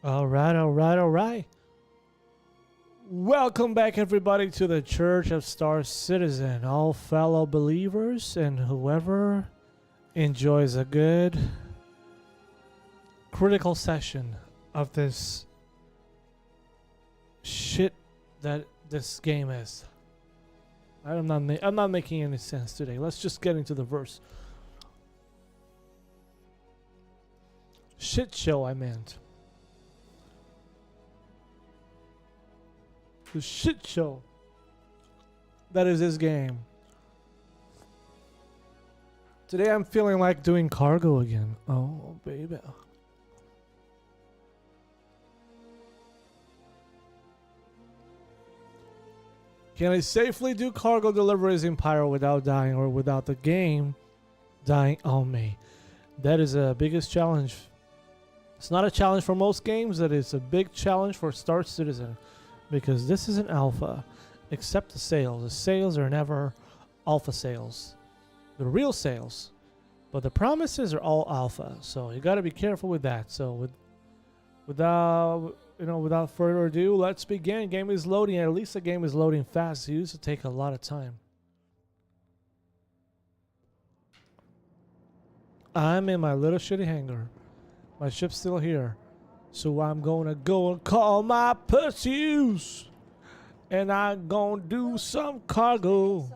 All right, all right, all right. Welcome back, everybody, to the Church of Star Citizen. All fellow believers and whoever enjoys a good critical session of this shit that this game is. I'm not making any sense today. Let's just get into the verse. Shit show, I meant. The shit show that is this game. Today I'm feeling like doing cargo again. Oh, baby. Can I safely do cargo deliveries in Pyro without dying or without the game dying on me? That is the biggest challenge. It's not a challenge for most games. That is a big challenge for Star Citizen. Because this is an alpha, except the sales. The sales are never alpha sales. They're real sales. But the promises are all alpha. So you gotta be careful with that. So without further ado, let's begin. Game is loading. At least the game is loading fast. It used to take a lot of time. I'm in my little shitty hangar. My ship's still here. So I'm gonna go and call my pursuits, and I'm gonna do some cargo.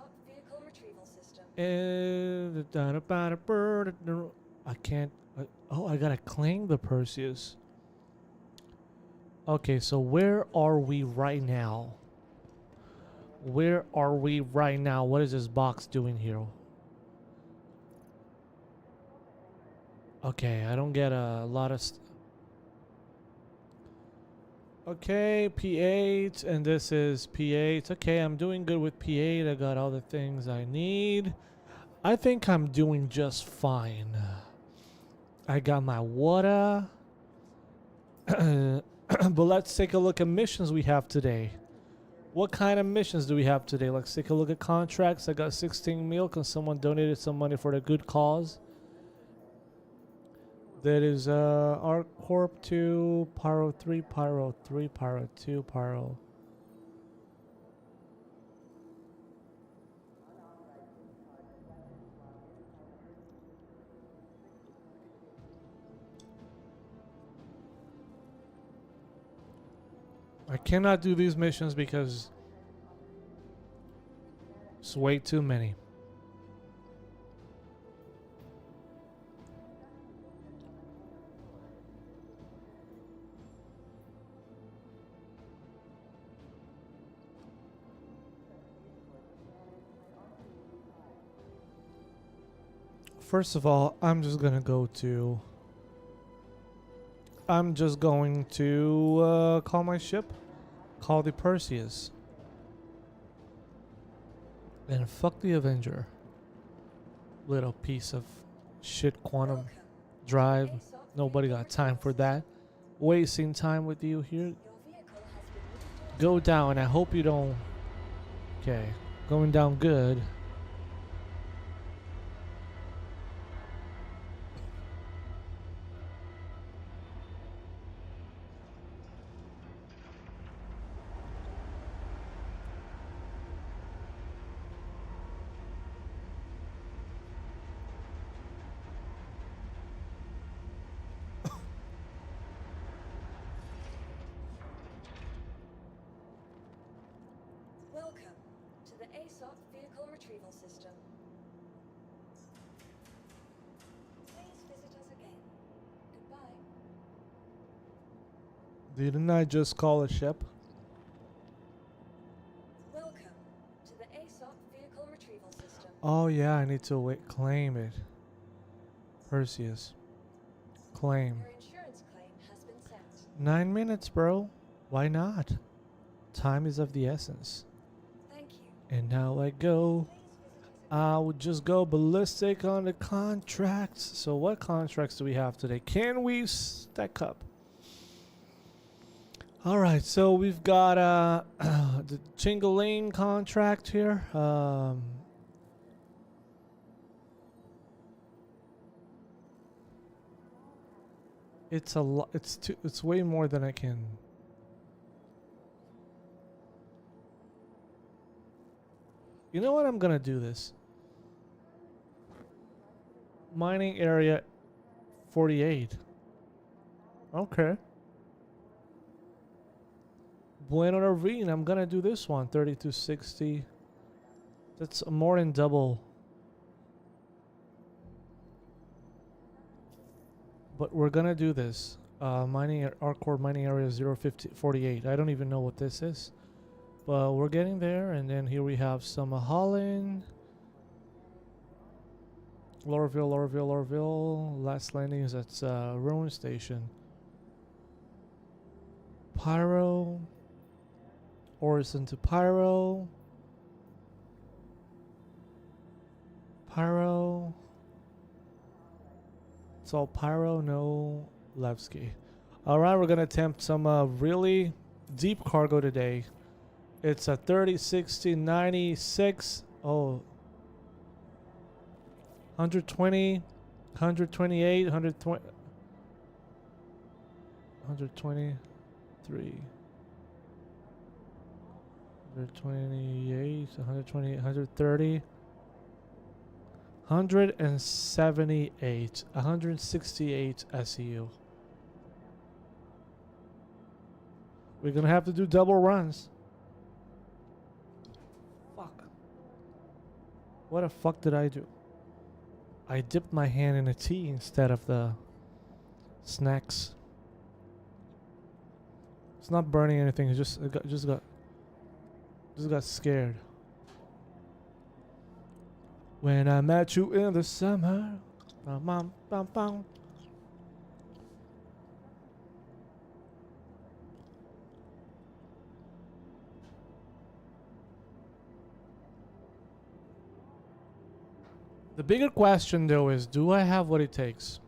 And I can't. Oh, I gotta claim the Perseus. Okay, so where are we right now? Where are we right now? What is this box doing here? Okay, I don't get a lot of. Okay, P8, and this is P8. Okay, I'm doing good with P8. I got all the things I need. I think I'm doing just fine. I got my water. But let's take a look at missions we have today. What kind of missions do we have today? Let's take a look at contracts. I got 16 mil because someone donated some money for the good cause. That is Arc Corp 2, Pyro 3, Pyro 3, Pyro 2, Pyro. I cannot do these missions because it's way too many. First of all, I'm just going to call my ship, call the Perseus, and fuck the Avenger. Little piece of shit quantum drive. Nobody got time for that. Wasting time with you here. Go down. I hope you don't. Okay, going down good. Welcome to the ASOP Vehicle Retrieval System. Please visit us again. Goodbye. Didn't I just call a ship? Welcome to the ASOP Vehicle Retrieval System. Oh yeah, I need to claim it. Perseus. Claim. Your insurance claim has been sent. 9 minutes, bro. Why not? Time is of the essence. Thank you. And now I go. Please visit us again. I would just go ballistic on the contracts. So what contracts do we have today? Can we stack up? All right, so we've got the Chingaling contract here. It's a lot. It's too. It's way more than I can. You know what? I'm gonna do this. Mining area 48. Okay. Bueno Ravine. I'm gonna do this one. 3260. That's more than double. But we're gonna do this. Mining our core mining area 05048. I don't even know what this is. But we're getting there, and then here we have some Holland. Lorville. Last landing is at Ruin Station. Pyro. Orison to Pyro. Pyro. It's all Pyro, no Levski. Alright, we're gonna attempt some really deep cargo today. It's a 30, 60, 96. Oh. 120, 128, 120, 123, 128, 128, 130, 178, 168 SEU. We're gonna have to do double runs. Fuck. What the fuck did I do? I dipped my hand in a tea instead of the snacks. It's not burning anything. It just got scared. When I met you in the summer, bum, bum, bum. The bigger question though is, do I have what it takes?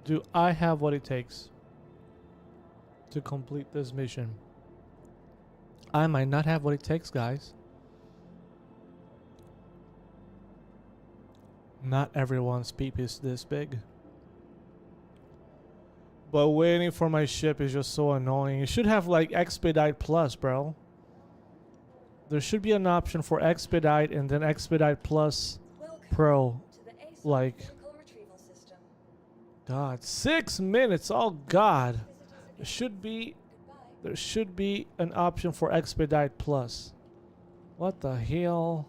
Do I have what it takes to complete this mission? I might not have what it takes, guys. Not everyone's peep is this big. But waiting for my ship is just so annoying. You should have like Expedite Plus, bro. There should be an option for Expedite and then Expedite Plus Pro. Like, God, 6 minutes. Oh God, there should be an option for Expedite Plus. What the hell?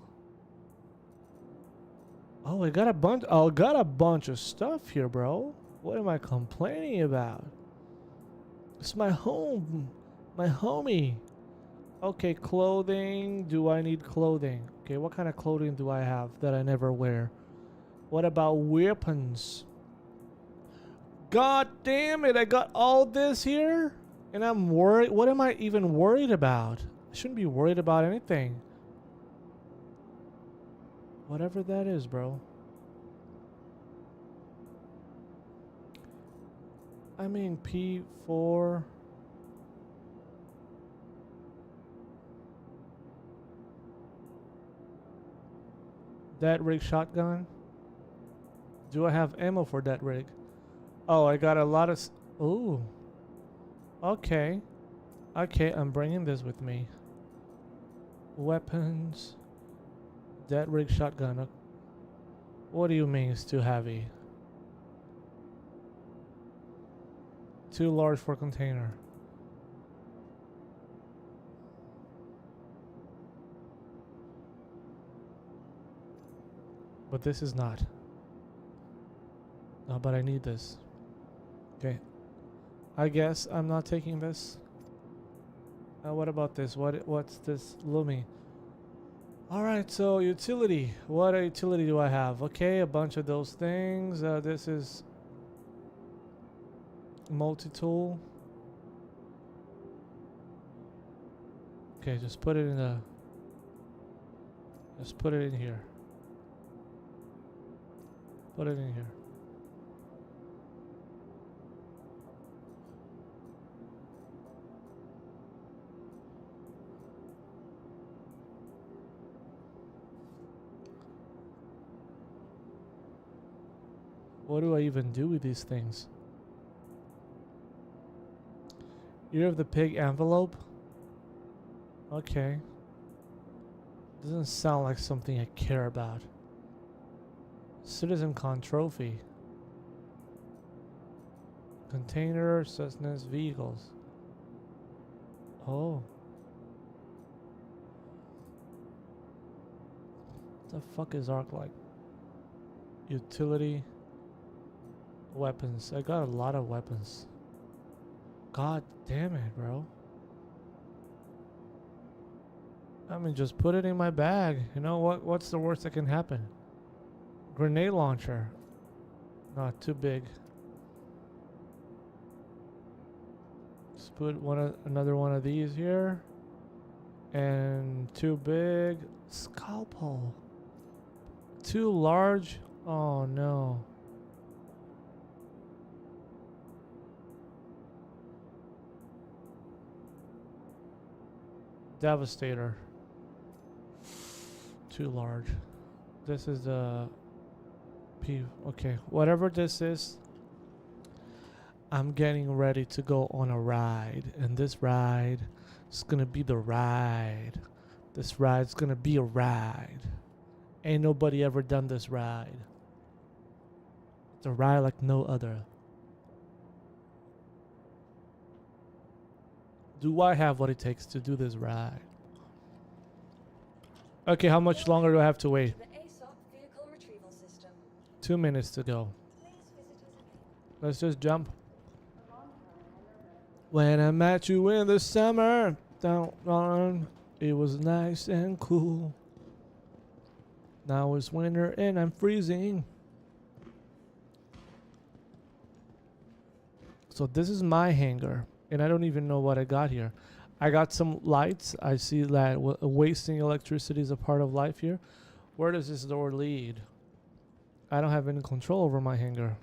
Oh, I got a bunch. Oh, got a bunch of stuff here, bro. What am I complaining about? It's my home, my homie. Okay, clothing. Do I need clothing? Okay, what kind of clothing do I have that I never wear? What about weapons? God damn it, I got all this here? And I'm worried. What am I even worried about? I shouldn't be worried about anything. Whatever that is, bro. I mean, P4... That rig shotgun. Do I have ammo for that rig? Oh, I got a lot of... Ooh. Okay. Okay, I'm bringing this with me. Weapons. That rig shotgun. What do you mean it's too heavy? Too large for container. But this is not. No, but I need this. Okay. I guess I'm not taking this. What about this? What's this? Lumi. Alright, so utility. What utility do I have? Okay, a bunch of those things. This is multi-tool. Okay, just put it in a... Just put it in here. Put it in here. What do I even do with these things? Ear of the pig envelope? Okay. Doesn't sound like something I care about. Citizen Con trophy. Container, sustenance, vehicles. Oh. What the fuck is Arc like? Utility. Weapons. I got a lot of weapons. God damn it, bro. I mean, just put it in my bag. You know what? What's the worst that can happen? Grenade launcher. Not too big. Let's put another one of these here. And too big. Scalpel. Too large. Oh no. Devastator. Too large. This is the P. Okay, whatever this is, I'm getting ready to go on a ride, and this ride is gonna be the ride. This ride's gonna be a ride. Ain't nobody ever done this ride. It's a ride like no other. Do I have what it takes to do this ride? Okay, how much longer do I have to wait? The ASOP vehicle retrieval system. 2 minutes to go. Please visit us again. Let's just jump. When I met you in the summer, down, it was nice and cool. Now it's winter and I'm freezing. So this is my hangar, and I don't even know what I got here. I got some lights. I see that wasting electricity is a part of life here. Where does this door lead? I don't have any control over my hangar.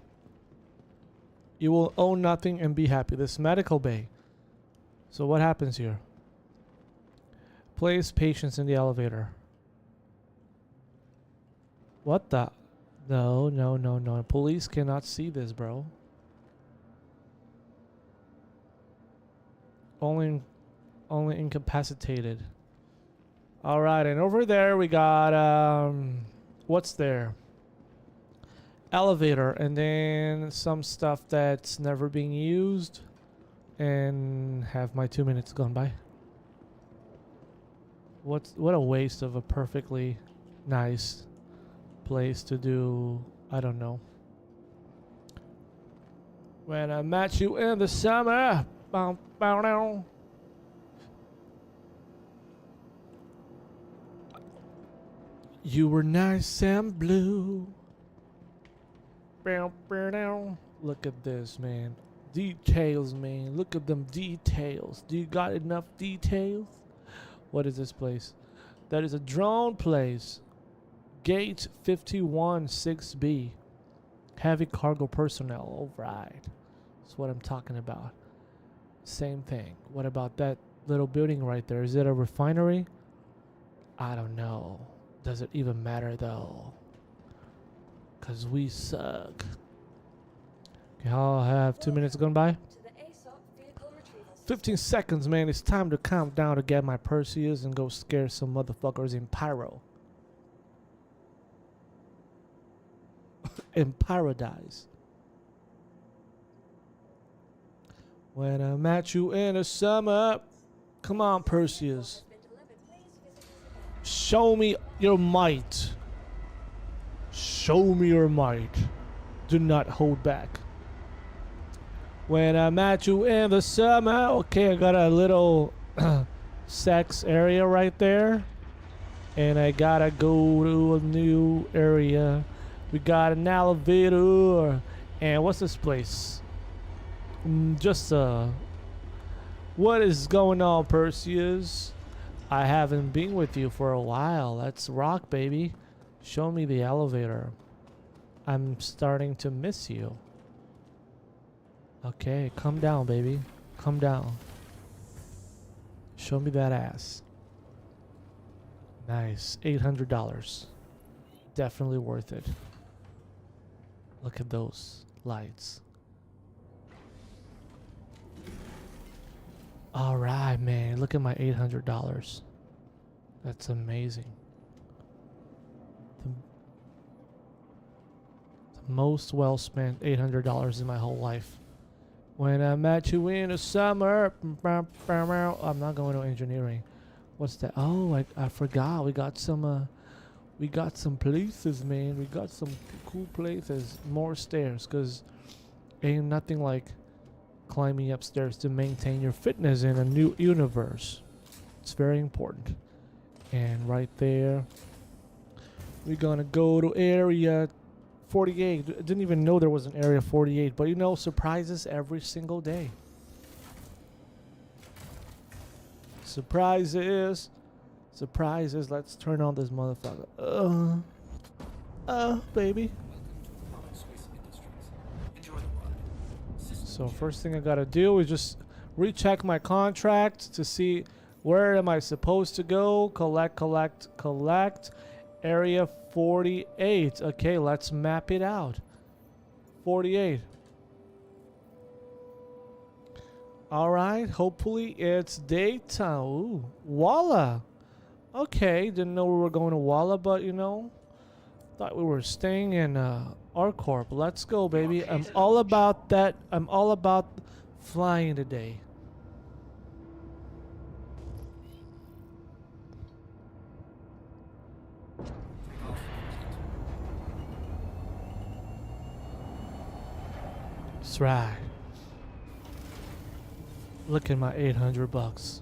You will own nothing and be happy. This medical bay. So what happens here? Place patients in the elevator. What the? No, no, no, no. Police cannot see this, bro. Only incapacitated. All right, and over there we got what's there? Elevator, and then some stuff that's never being used, and have my 2 minutes gone by. What a waste of a perfectly nice place to do, I don't know. When I met you in the summer, bow, bow, down. You were nice and blue. Bow, bow, down. Look at this, man. Details, man. Look at them details. Do you got enough details? What is this place? That is a drone place. Gate 51 6B. Heavy cargo personnel. All right. That's what I'm talking about. Same thing. What about that little building right there? Is it a refinery? I don't know. Does it even matter though? Cause we suck. Okay, I'll have 2 minutes gone by. To the ASOP vehicle retrieval system. 15 seconds, man. It's time to count down to get my Perseus and go scare some motherfuckers in Pyro. In paradise. When I met you in the summer. Come on, Perseus. Has been delivered. Please visit us again. Show me your might. Show me your might. Do not hold back. When I met you in the summer. Okay, I got a little sex area right there. And I gotta go to a new area. We got an elevator. And what's this place? What is going on, Perseus? I haven't been with you for a while. Let's rock, baby. Show me the elevator. I'm starting to miss you. Okay, come down, baby. Come down. Show me that ass. Nice. $800. Definitely worth it. Look at those lights. All right, man. Look at my $800. That's amazing. The most well spent $800 in my whole life. When I met you in the summer. I'm not going to engineering. What's that? Oh, I forgot. We got some places, man. We got some cool places. More stairs, cause ain't nothing like climbing upstairs to maintain your fitness in a new universe. It's very important. And right there, we're gonna go to area 48. Didn't even know there was an area 48, but you know, surprises every single day. Surprises. Surprises. Let's turn on this motherfucker. Baby. So first thing I gotta do is just recheck my contract to see where am I supposed to go. Collect. Area 48. Okay, let's map it out. 48. Alright, hopefully it's daytime. Ooh, Walla. Okay, didn't know we were going to Walla, but you know, thought we were staying in R-Corp. Let's go, baby. I'm all about that. I'm all about flying today. That's right. Look at my $800.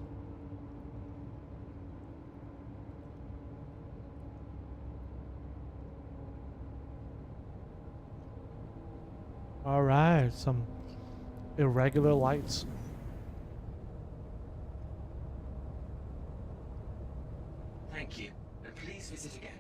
All right, some irregular lights. Thank you, and please visit again.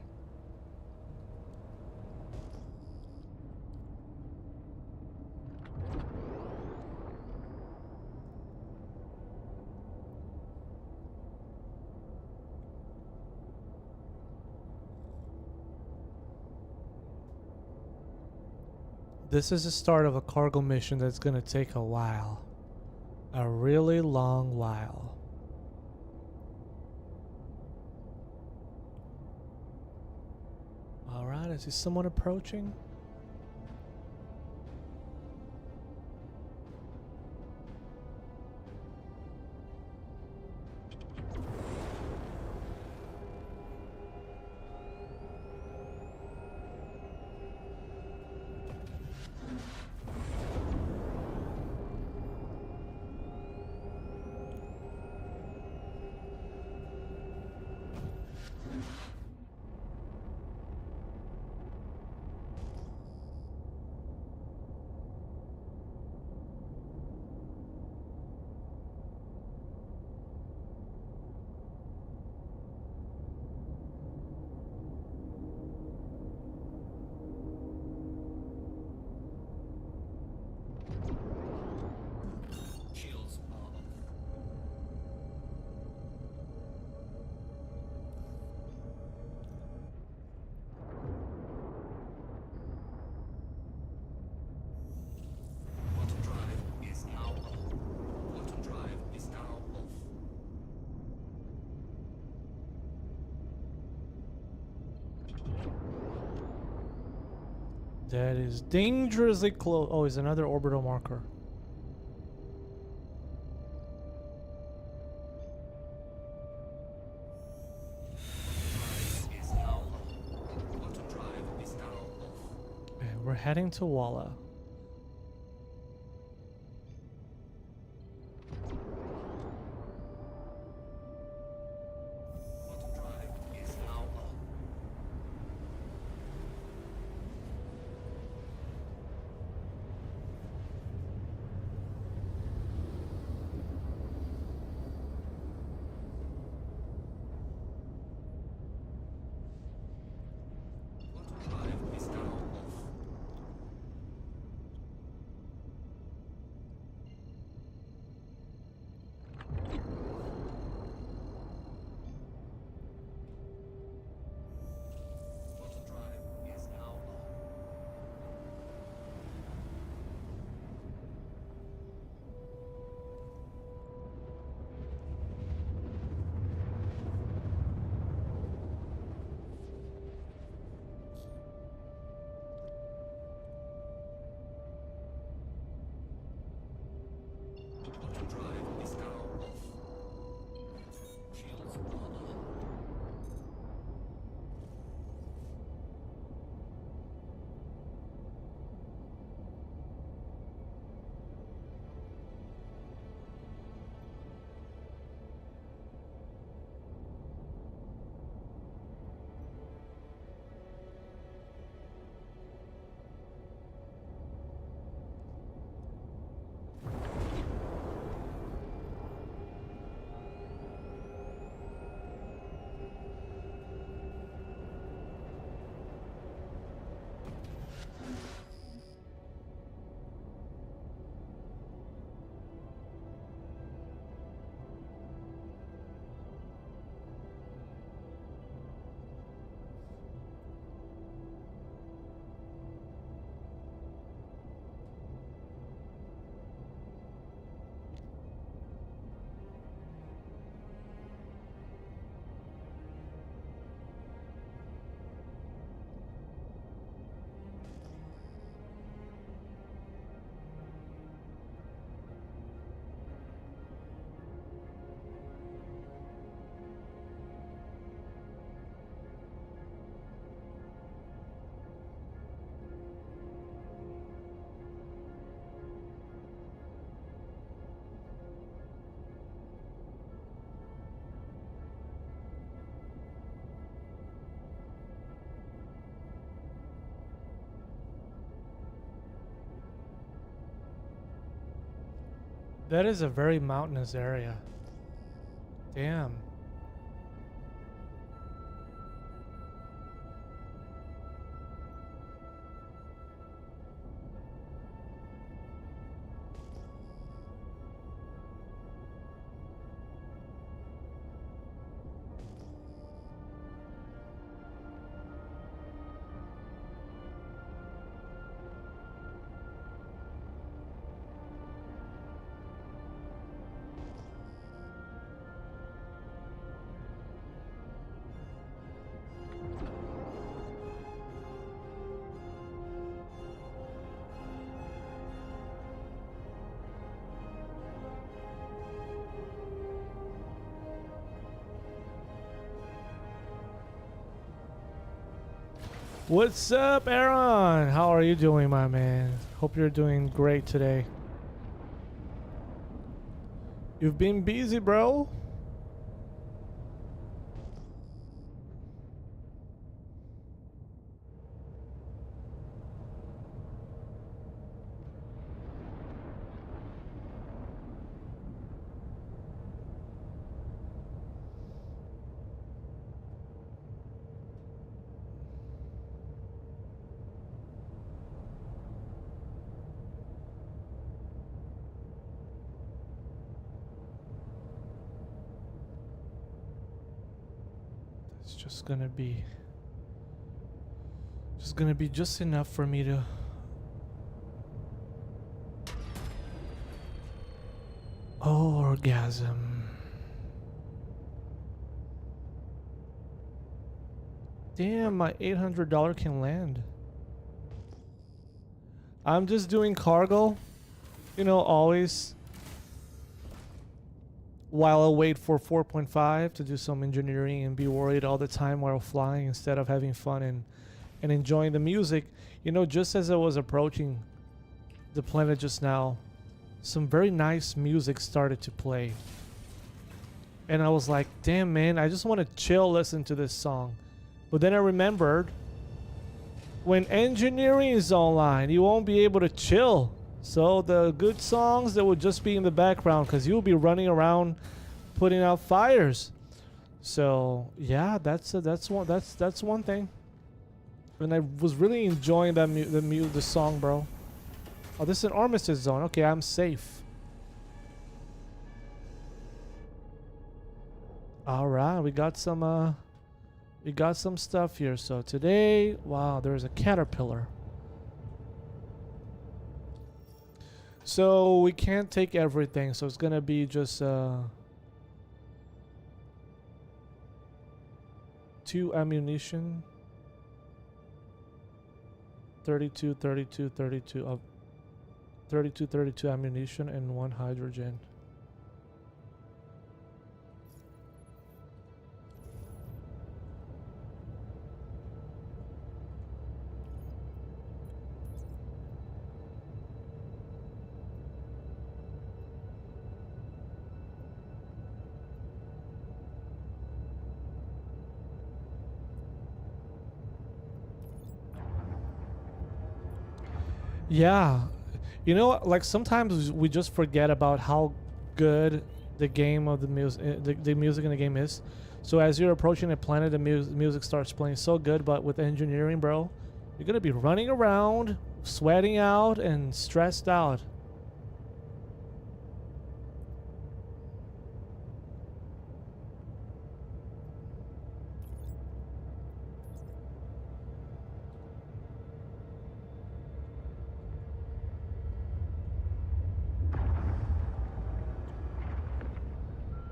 This is the start of a cargo mission that's gonna take a while. A really long while. Alright, I see someone approaching. Shields are off. Quantum drive is now on. Quantum drive is now off. That is dangerously close. Oh, it's another orbital marker. Drive is now on. Quantum drive is now off. And we're heading to Walla. Quantum drive is now on. Quantum drive is now off. That is a very mountainous area. Damn. What's up, Aaron? How are you doing, my man? Hope you're doing great today. You've been busy, bro. It's just gonna be just enough for me to orgasm. Damn, my $800 can land. I'm just doing cargo, you know, always, while I wait for 4.5 to do some engineering and be worried all the time while flying instead of having fun and enjoying the music. You know, just as I was approaching the planet just now, some very nice music started to play. And I was like, damn, man, I just want to chill, listen to this song. But then I remembered, when engineering is online, you won't be able to chill. So the good songs, that would just be in the background because you'll be running around putting out fires. So yeah, that's one thing. And I was really enjoying that the song, bro. Oh, this is an armistice zone. Okay, I'm safe. All right, we got some stuff here. So today, wow, there's a caterpillar. So we can't take everything. So it's gonna be just 2 ammunition. 32 ammunition and 1 hydrogen. Yeah, you know, like sometimes we just forget about how good the game of the music, the music in the game is. So as you're approaching a planet, the music starts playing so good. But with engineering, bro, you're gonna be running around, sweating out, and stressed out.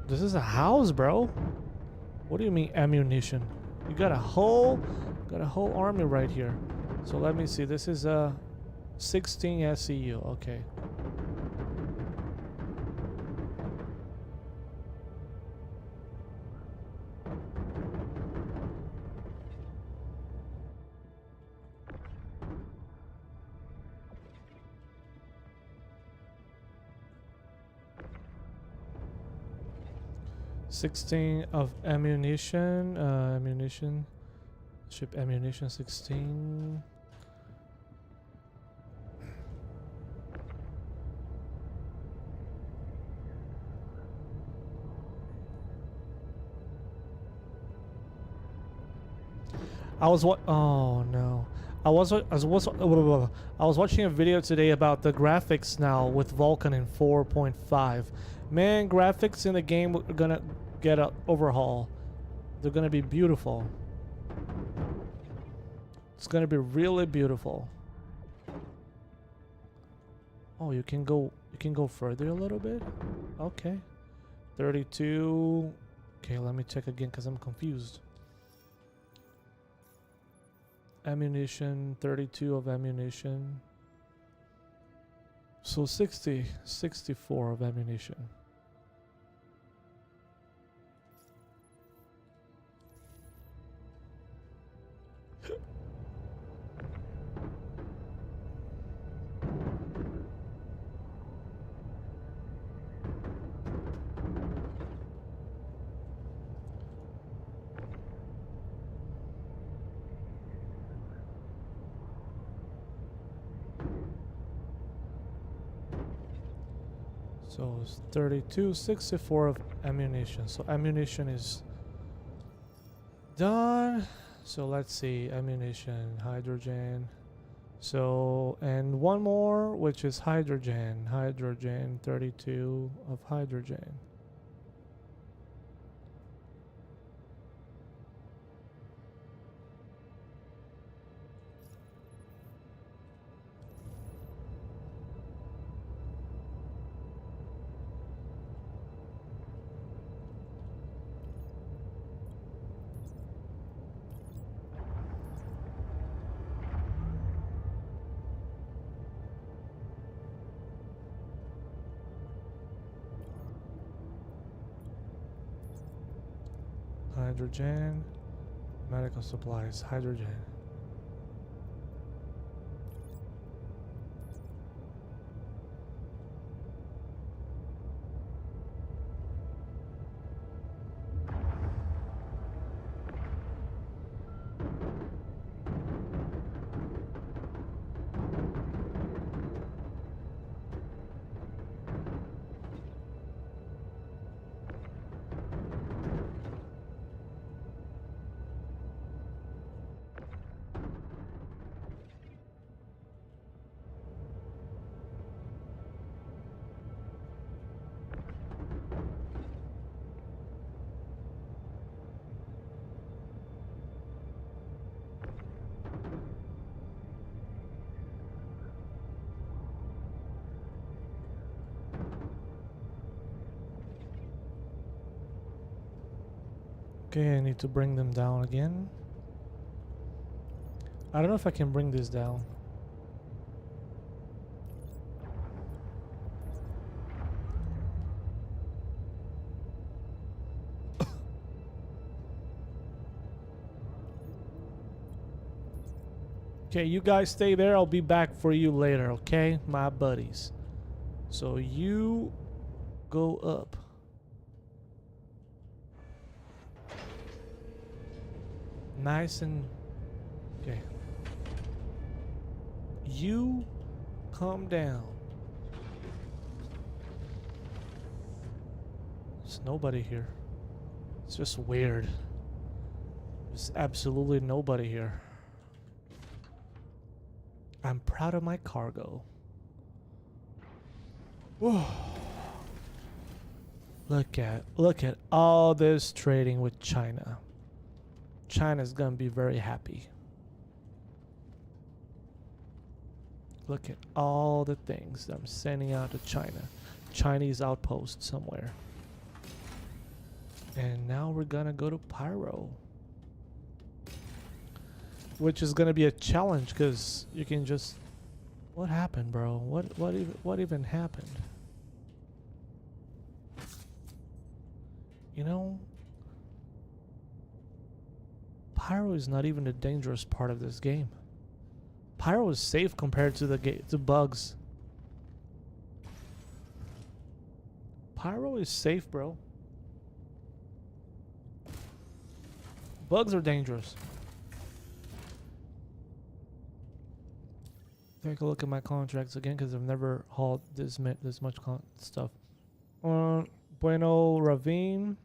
This is a house, bro. What do you mean ammunition? You got a whole army right here. So let me see. This is a 16 SEU. Okay. $16 of ammunition. Ammunition. Ship ammunition 16. I was what? Oh no. I was watching a video today about the graphics now with Vulkan in 4.5. Man, graphics in the game are gonna get an overhaul. They're gonna be beautiful. It's gonna be really beautiful. Oh, you can go further a little bit? Okay. 32. Okay, let me check again because I'm confused. Ammunition, 32 of ammunition. So 64 of ammunition. So it's 32, 64 of ammunition. So ammunition is done. So let's see, ammunition, hydrogen. So, and one more, which is hydrogen. Hydrogen, 32 of hydrogen. Hydrogen, medical supplies, hydrogen. Okay, I need to bring them down again. I don't know if I can bring this down. Okay, you guys stay there. I'll be back for you later, okay? My buddies. So you go up. Nice and... Okay. You come down. There's nobody here. It's just weird. There's absolutely nobody here. I'm proud of my cargo. Whoa. Look at all this trading with China. China's gonna be very happy. Look at all the things that I'm sending out to China. Chinese outpost somewhere. And now we're gonna go to Pyro. Which is gonna be a challenge because you can just... What happened, bro? What even happened? You know, Pyro is not even the dangerous part of this game. Pyro is safe compared to the bugs. Pyro is safe, bro. Bugs are dangerous. Take a look at my contracts again because I've never hauled this much stuff. Bueno Ravine.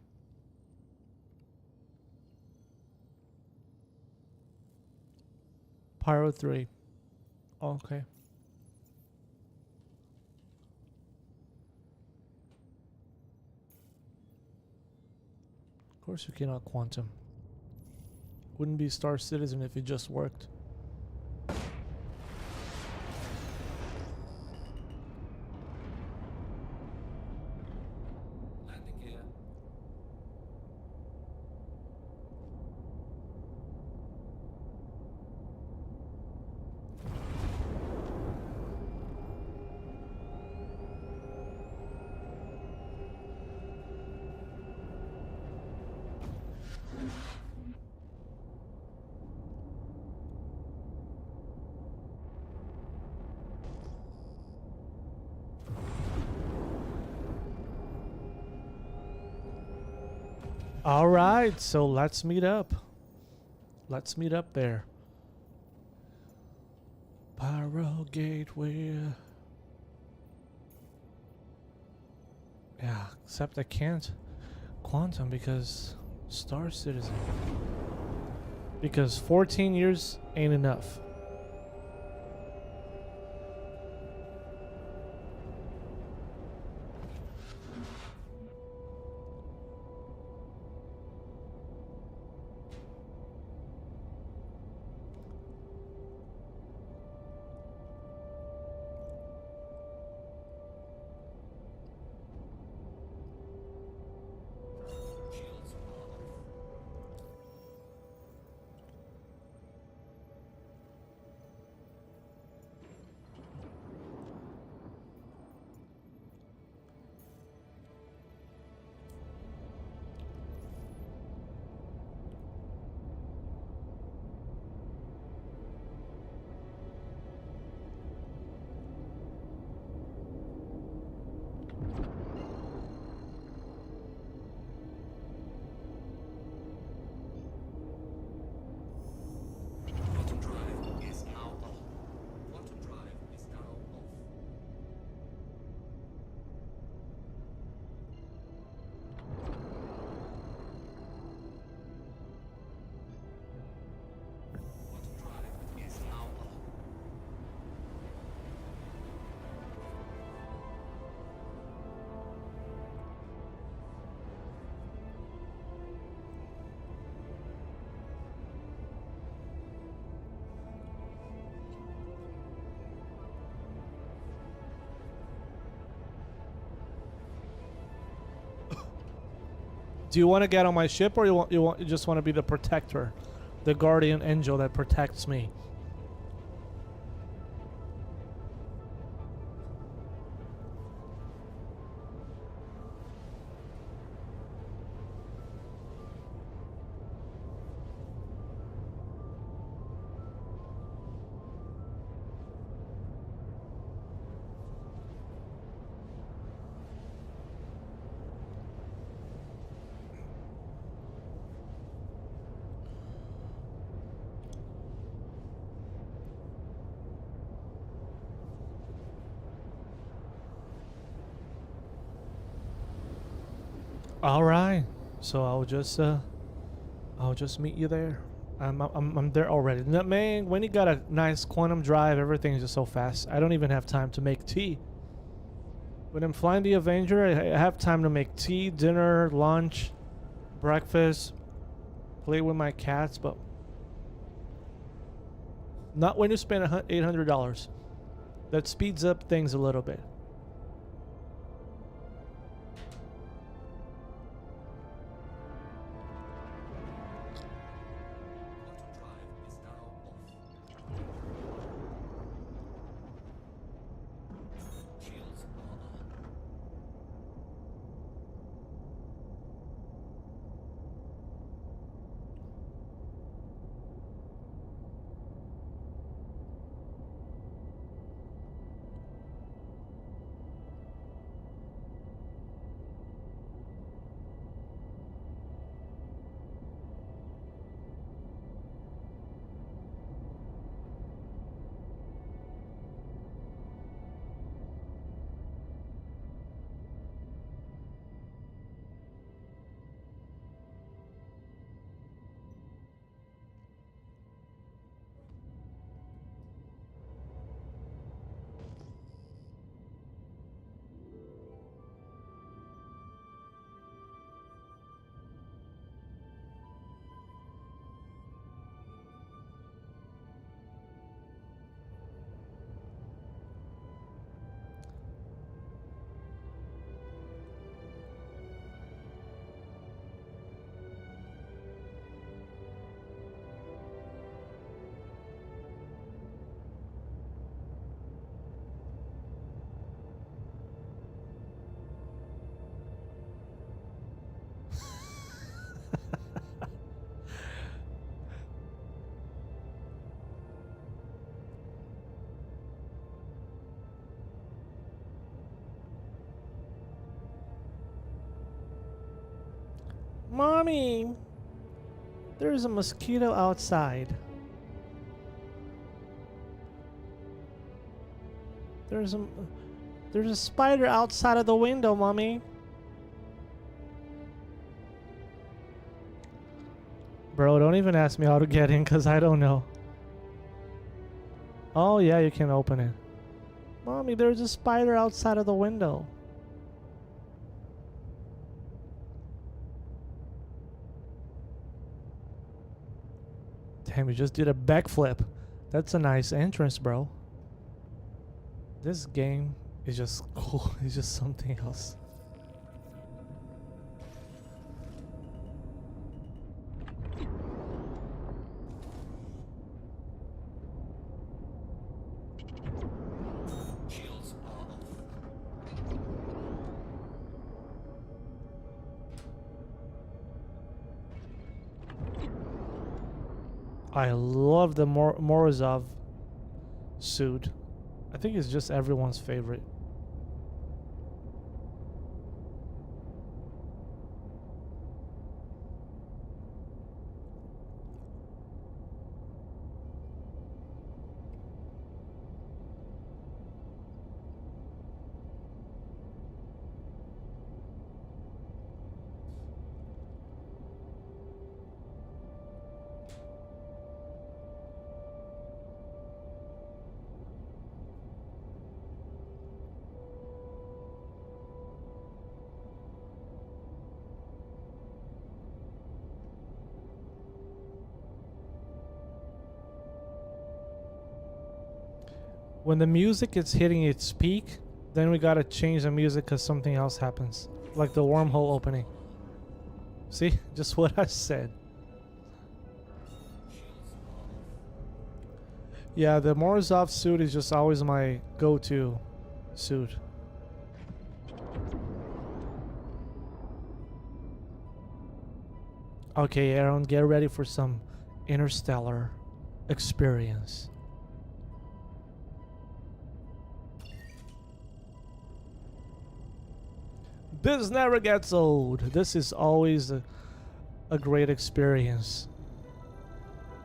Pyro 3. Okay. Of course you cannot quantum. Wouldn't be Star Citizen if it just worked. Landing gear. All right, so let's meet up. Let's meet up there. Pyro Gateway. Yeah, except I can't quantum because Star Citizen. Because 14 years ain't enough. Shields are off. Quantum drive is now on. Quantum drive is now off. Quantum drive is now on. Do you want to get on my ship, or you just want to be the protector, the guardian angel that protects me? All right, so I'll just meet you there. I'm there already. Man, when you got a nice quantum drive, everything is just so fast. I don't even have time to make tea. When I'm flying the Avenger, I have time to make tea, dinner, lunch, breakfast, play with my cats, but not when you spend $800. That speeds up things a little bit. Quantum drive is now off. Shields are on. Mommy! There's a mosquito outside. There's a spider outside of the window, Mommy. Bro, don't even ask me how to get in because I don't know. Oh, yeah, you can open it. Mommy, there's a spider outside of the window. Damn, you just did a backflip. That's a nice entrance, bro. This game is just cool. It's just something else. Shields are off. I love the Morozov suit. I think it's just everyone's favorite. When the music is hitting its peak, then we gotta change the music because something else happens. Like the wormhole opening. See? Just what I said. Yeah, the Morozov suit is just always my go-to suit. Okay, Aaron, get ready for some interstellar experience. This never gets old. This is always a great experience.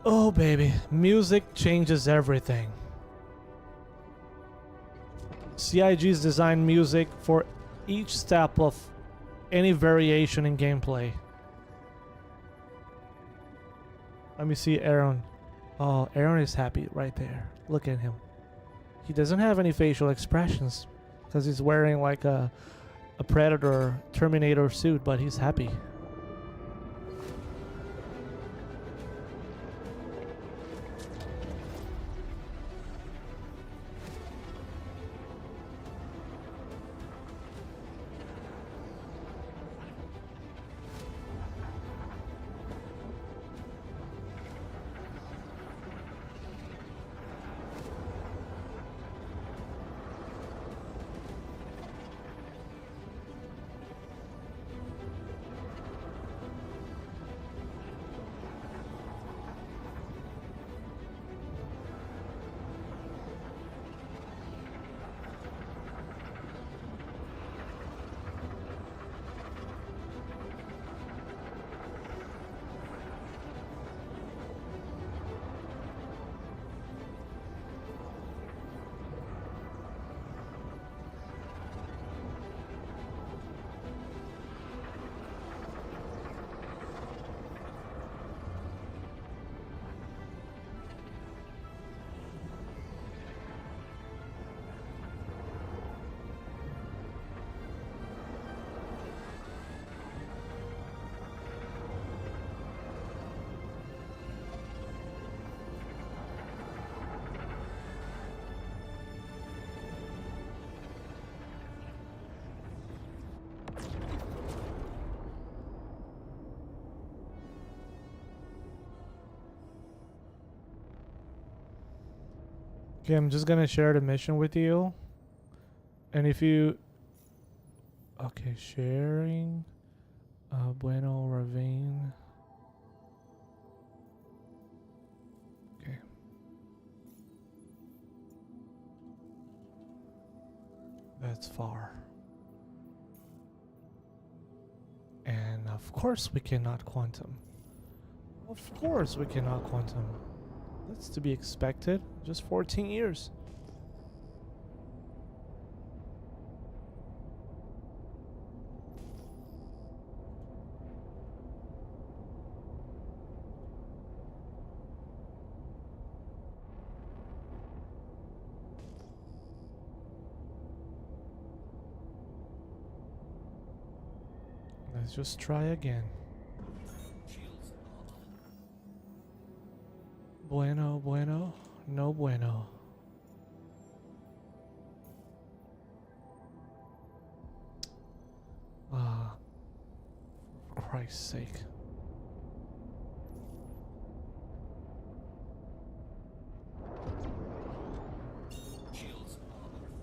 Oh, baby. Music changes everything. CIG's designed music for each step of any variation in gameplay. Let me see Aaron. Oh, Aaron is happy right there. Look at him. He doesn't have any facial expressions because he's wearing like a Predator Terminator suit, but he's happy. Okay, I'm just gonna share the mission with you. And if you... Okay, sharing. Bueno Ravine. Okay. That's far. And Of course we cannot quantum. Of course we cannot quantum. That's to be expected. Just 14 years. Let's just try again. Shields auto. Bueno, bueno, no bueno. Ah, for Christ's sake. Shields on Earth.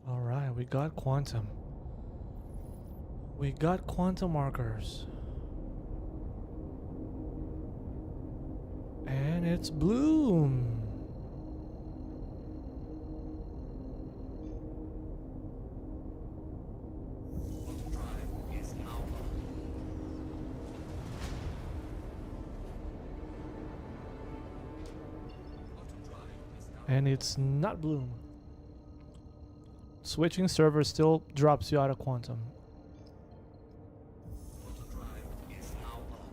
Alright, we got quantum. We got quantum markers. And it's bloom. Quantum drive is now on. Quantum drive is now And it's not bloom. Switching server still drops you out of quantum. Quantum drive is now on.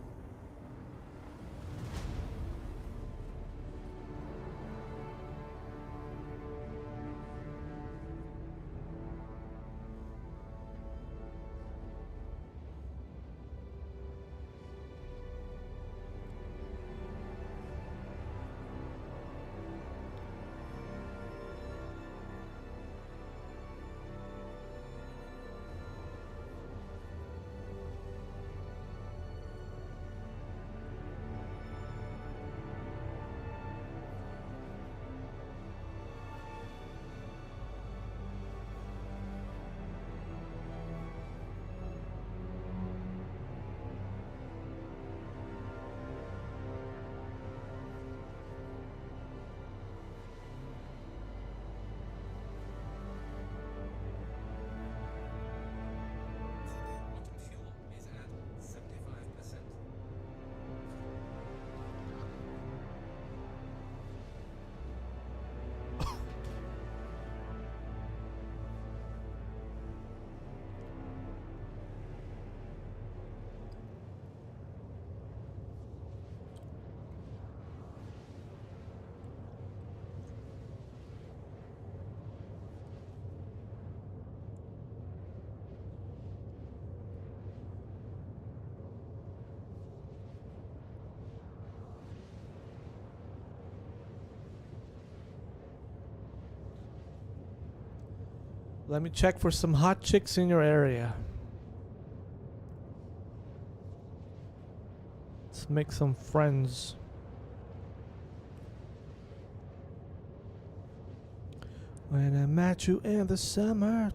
Quantum fuel is at 75%. Let me check for some hot chicks in your area. Let's make some friends. When I met you in the summer.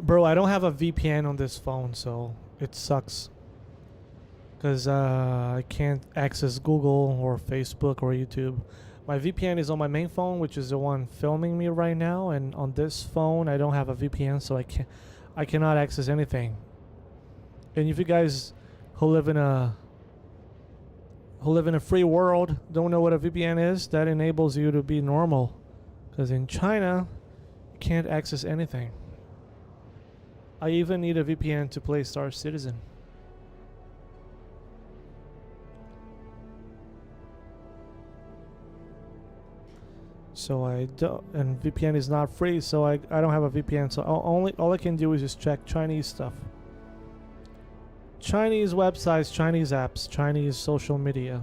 Bro, I don't have a VPN on this phone, so it sucks. Because I can't access Google or Facebook or YouTube. My VPN is on my main phone, which is the one filming me right now, and on this phone I don't have a VPN, so I cannot access anything. And if you guys who live in a free world don't know what a VPN is, that enables you to be normal Because in China, you can't access anything. I even need a VPN to play Star Citizen. So I don't, and VPN is not free, so I don't have a VPN. So all I can do is just check Chinese stuff, Chinese websites, Chinese apps, Chinese social media.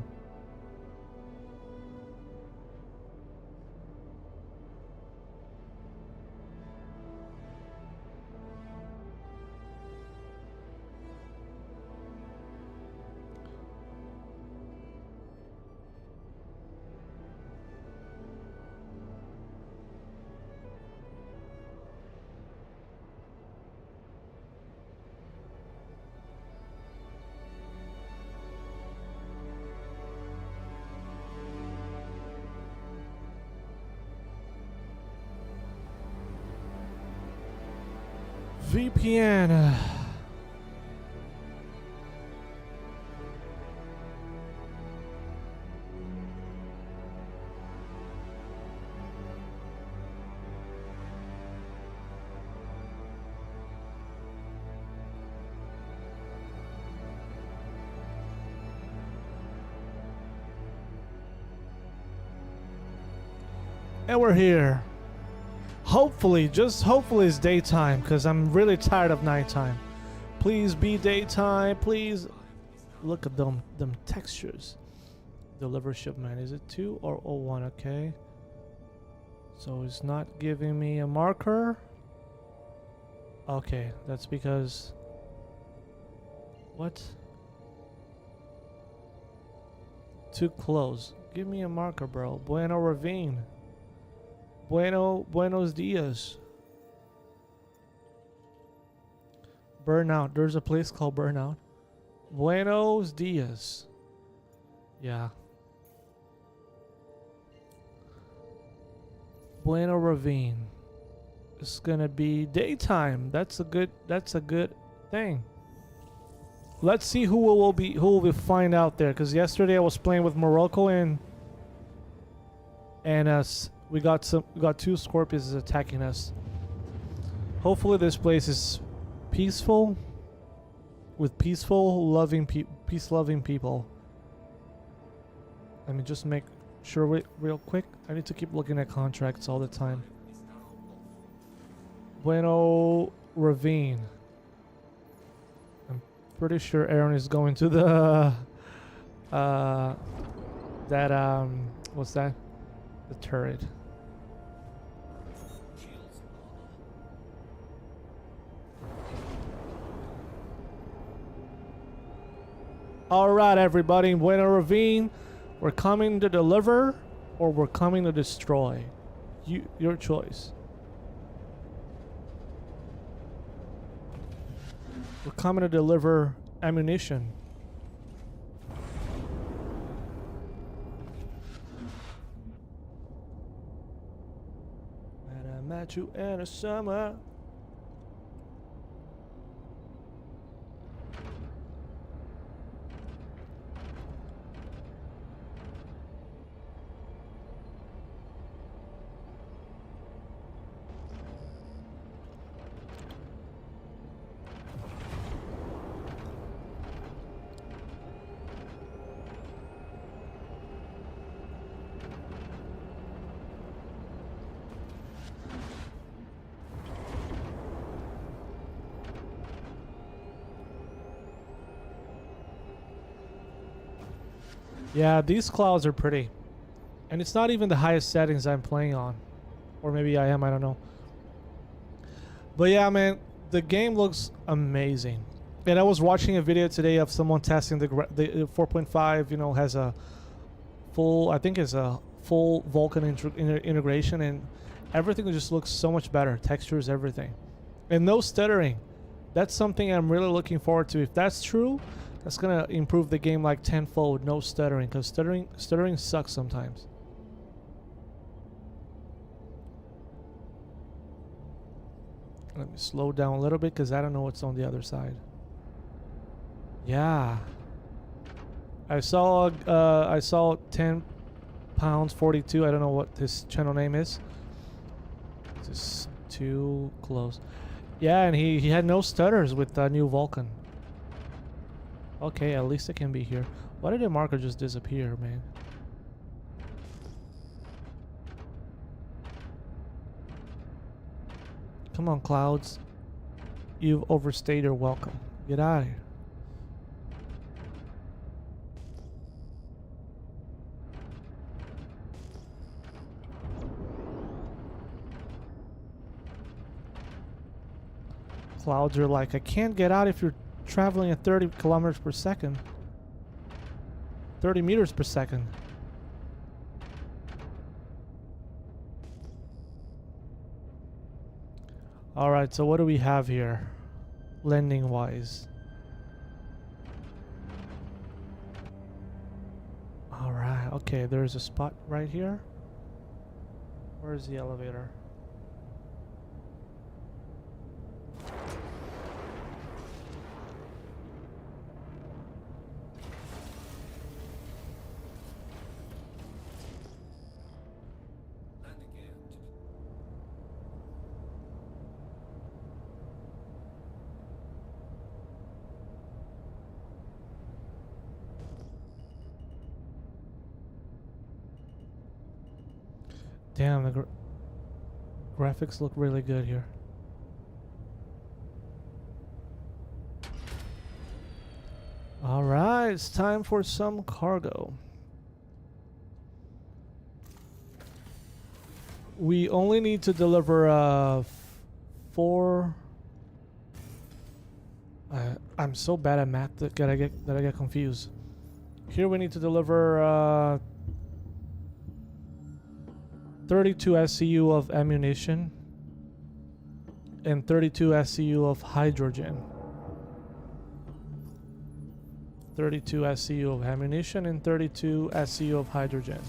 VPN. And we're here. Hopefully, just hopefully it's daytime, because I'm really tired of nighttime. Please be daytime, please. Look at them textures. Deliver shipment. Is it 2 or 01? Okay. So it's not giving me a marker. Okay, that's because... What? Too close. Give me a marker, bro. Bueno Ravine. Buenos dias. Burnout. There's a place called Burnout. Buenos dias. Yeah. Bueno Ravine. It's gonna be daytime. That's a good thing. Let's see who will we find out there. Because yesterday I was playing with Morocco and us. We got 2 scorpions attacking us. Hopefully this place is peaceful, with peace-loving people. Let me just make sure real quick. I need to keep looking at contracts all the time. Bueno Ravine. I'm pretty sure Aaron is going to the what's that? The turret. Alright everybody, Buena Ravine. We're coming to deliver or we're coming to destroy. Your choice. We're coming to deliver ammunition. And I met you in the summer. Yeah, these clouds are pretty. And it's not even the highest settings I'm playing on. Or maybe I am, I don't know. But yeah, man, the game looks amazing. And I was watching a video today of someone testing the 4.5, you know, has a full, I think it's a full Vulkan integration, and everything just looks so much better. Textures, everything. And no stuttering. That's something I'm really looking forward to. If that's true, that's gonna improve the game like tenfold. No stuttering, because stuttering sucks sometimes. Let me slow down a little bit because I don't know what's on the other side. Yeah, I saw 10 pounds 42. I don't know what his channel name is. This is too close. Yeah, and he had no stutters with the new Vulcan. Okay, at least it can be here. Why did the marker just disappear, man? Come on, clouds. You've overstayed your welcome. Get out of here. Clouds are like, I can't get out if you're traveling at 30 kilometers per second. 30 meters per second. Alright, so what do we have here? Landing wise. Alright, okay, there's a spot right here. Where's the elevator? Landing gear to the Damn, the graphics look really good here. Alright, it's time for some cargo. We only need to deliver 4. I'm so bad at math that I get confused. Here we need to deliver 32 SCU of ammunition and 32 SCU of hydrogen. 32 SCU of ammunition and 32 SCU of hydrogen.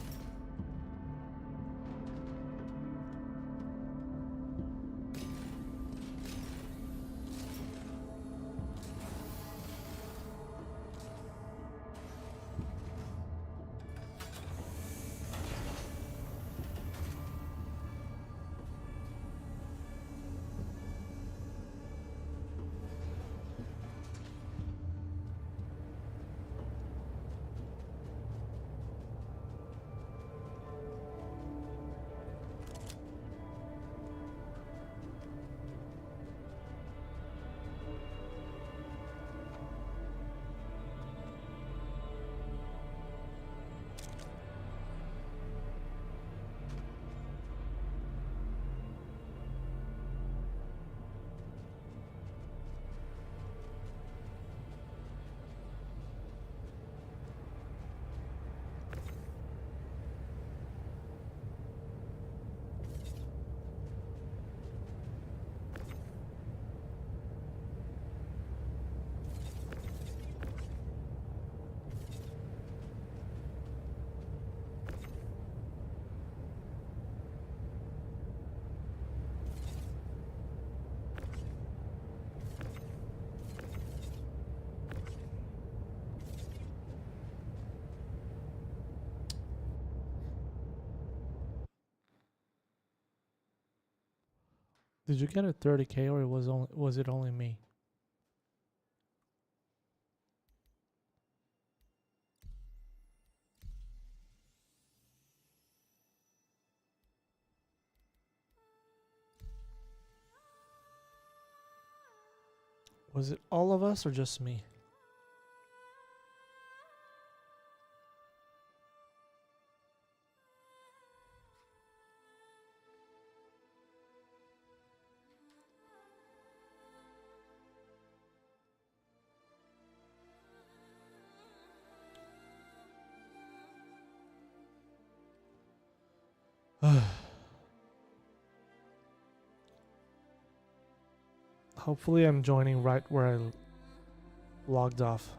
Did you get a 30K or was it only me? Was it all of us or just me? Hopefully I'm joining right where I logged off.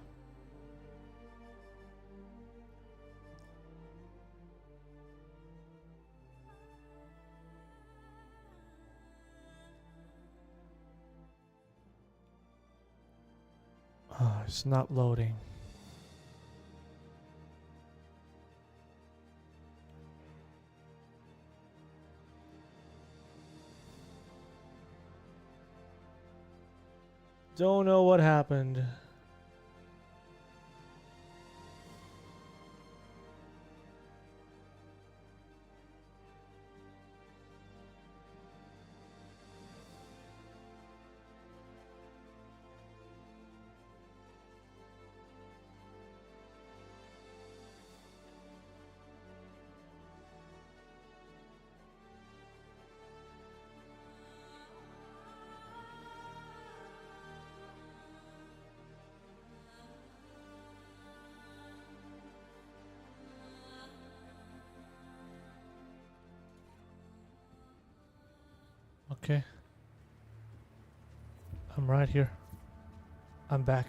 It's not loading. Don't know what happened. Okay. I'm right here. I'm back.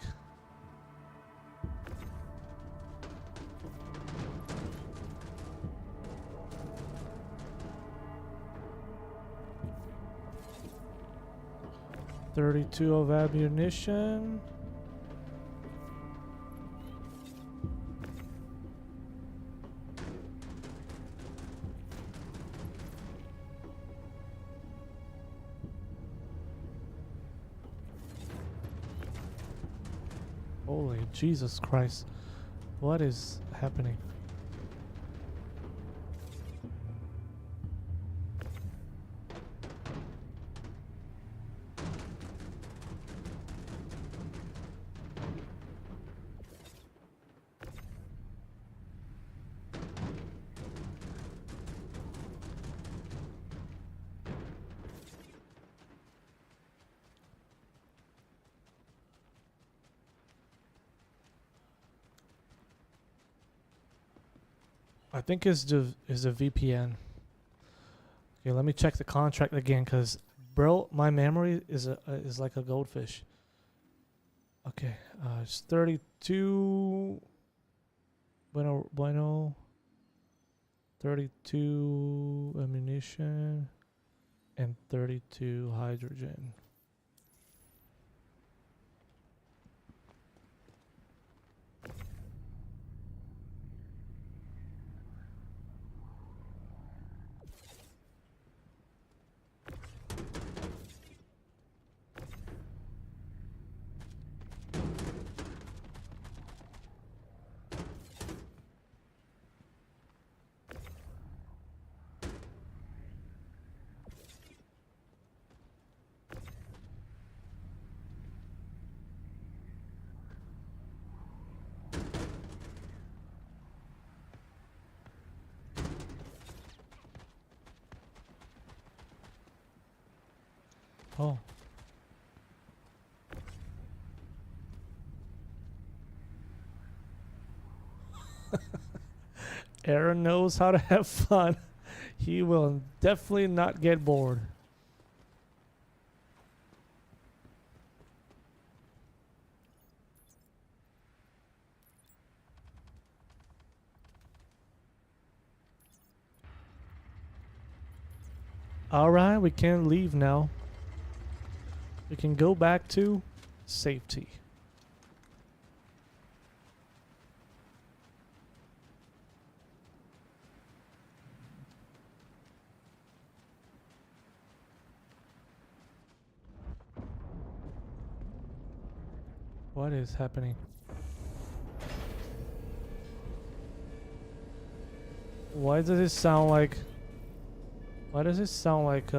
.32 of ammunition. Holy Jesus Christ. What is happening? I think it's the VPN. Okay, let me check the contract again, cause bro, my memory is like a goldfish. Okay, it's 32. Bueno. 32 ammunition and 32 hydrogen. Oh. Aaron knows how to have fun. He will definitely not get bored. Alright, we can leave now. We can go back to safety. What is happening? Why does it sound like... Why does it sound like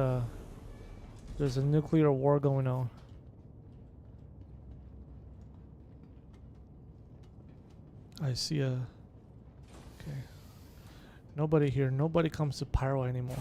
there's a nuclear war going on? I see a... Okay. Nobody here. Nobody comes to Pyro anymore.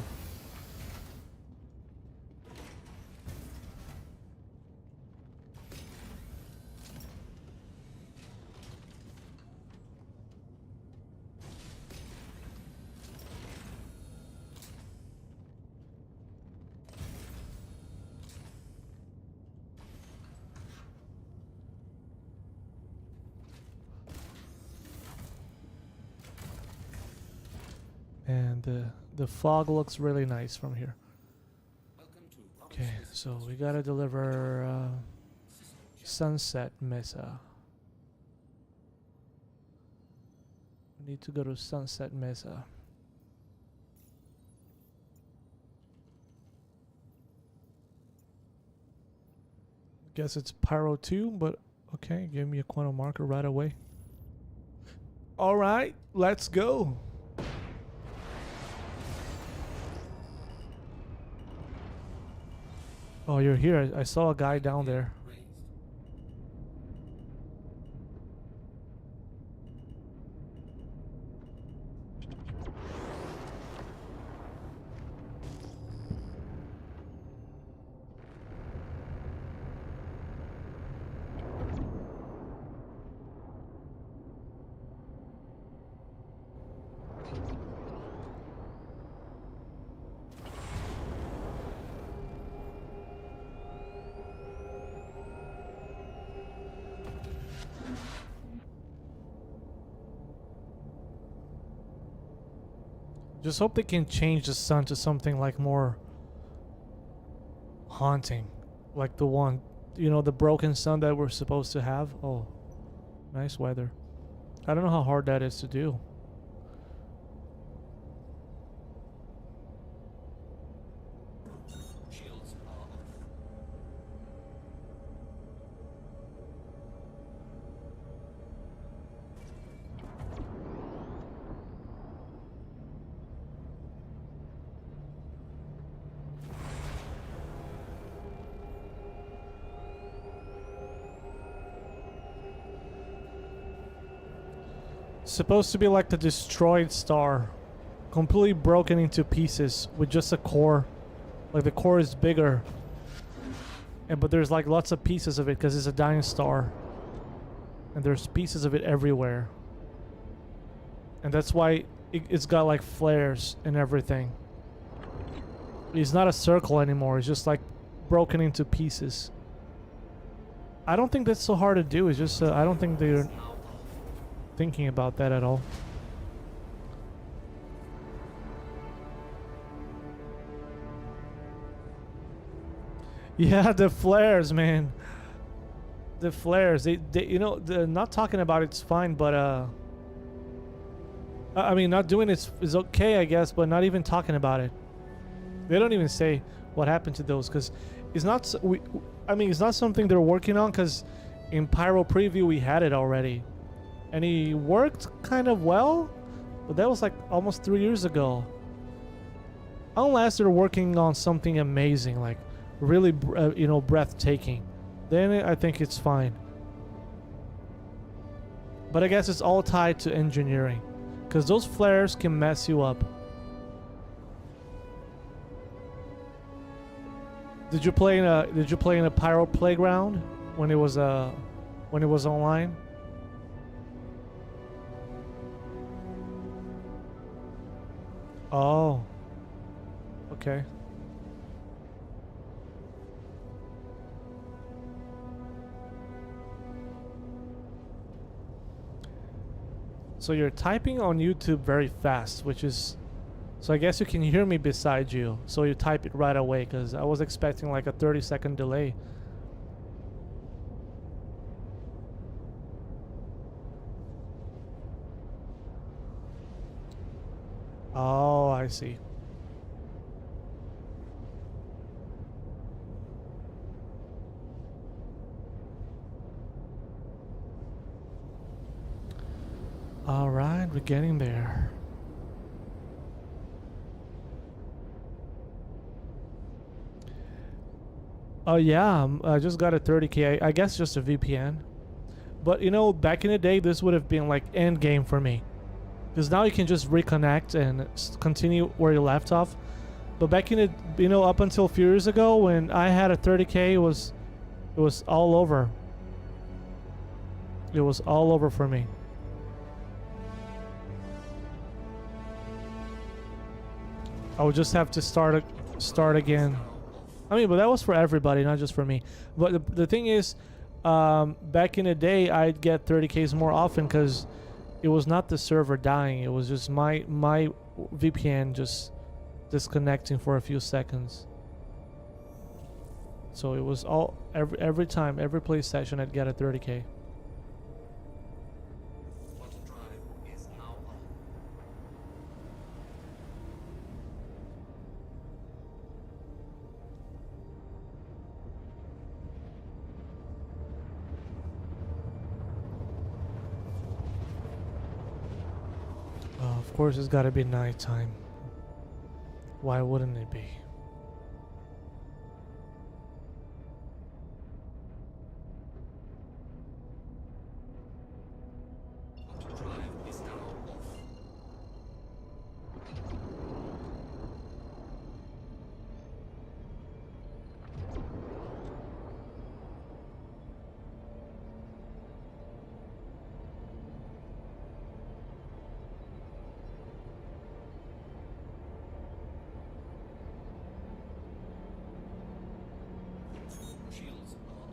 And the fog looks really nice from here. Welcome to Okay, so we gotta deliver Sunset Mesa. We need to go to Sunset Mesa. Guess it's Pyro 2, but okay, give me a quantum marker right away. All right, let's go. Oh, you're here. I saw a guy down there. Raised. Just hope they can change the sun to something like more haunting, like the one, the broken sun that we're supposed to have. Oh, nice weather. I don't know how hard that is to do. Shields are off. Supposed to be like the destroyed star, completely broken into pieces with just a core. Like the core is bigger, but there's like lots of pieces of it because it's a dying star, and there's pieces of it everywhere. And that's why it's got like flares and everything. It's not a circle anymore. It's just like broken into pieces. I don't think that's so hard to do. It's just I don't think they're Now off. thinking about that at all. Yeah, the flares, man. The flares. They they're not talking about it's fine, but I mean, not doing it is okay, I guess, but not even talking about it. They don't even say what happened to those because it's not. It's not something they're working on because in Pyro Preview we had it already, and it worked kind of well, but that was like almost 3 years ago. Unless they're working on something amazing, like really, breathtaking, then I think it's fine. But I guess it's all tied to engineering, because those flares can mess you up. Did you play in a Pyro Playground when it was online? Oh. Okay. So you're typing on YouTube very fast, which is... So I guess you can hear me beside you, so you type it right away, because I was expecting like a 30-second delay. Oh, I see. All right, we're getting there. Oh yeah, I just got a 30K. I guess just a VPN. But back in the day, this would have been like end game for me, because now you can just reconnect and continue where you left off. But back in the, up until a few years ago, when I had a 30K, it was all over. It was all over for me. I would just have to start again. I mean, but that was for everybody, not just for me. But the thing is, back in the day, I'd get 30Ks more often because it was not the server dying. It was just my VPN just disconnecting for a few seconds. So it was all every time, every play session, I'd get a 30K. Quantum drive is now on. Of course, it's got to be nighttime. Why wouldn't it be? Auto drive is now off. Shields are on.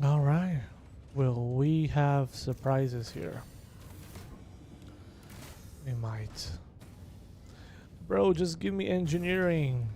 All right. Will we have surprises here? We might. Bro, just give me engineering.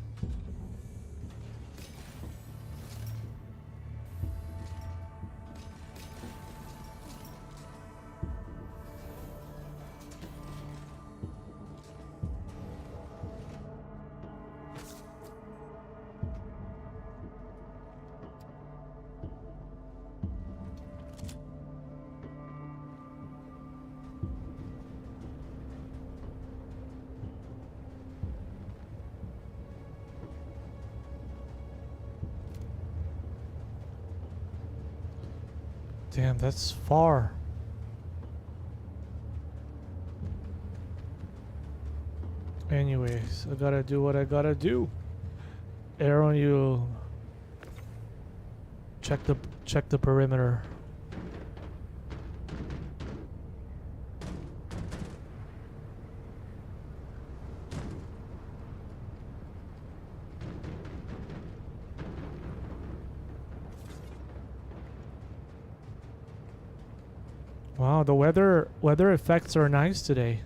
Damn, that's far. Anyways, I gotta do what I gotta do. Aaron, you check the perimeter. Wow, the weather effects are nice today.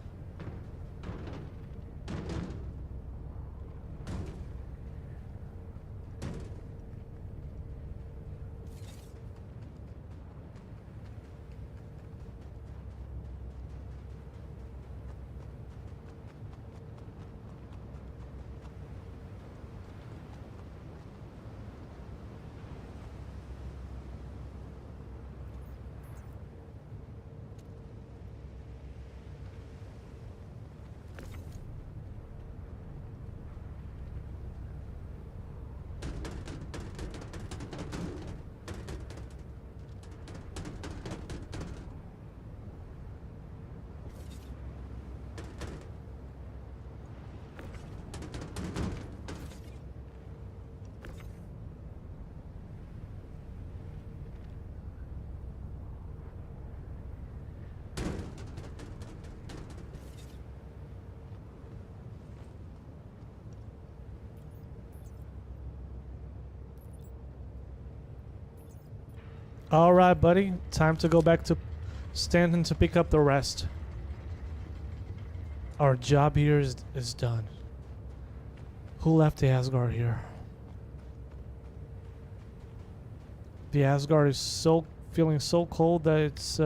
All right, buddy. Time to go back to Stanton to pick up the rest. Our job here is done. Who left the Asgard here? The Asgard is feeling so cold that its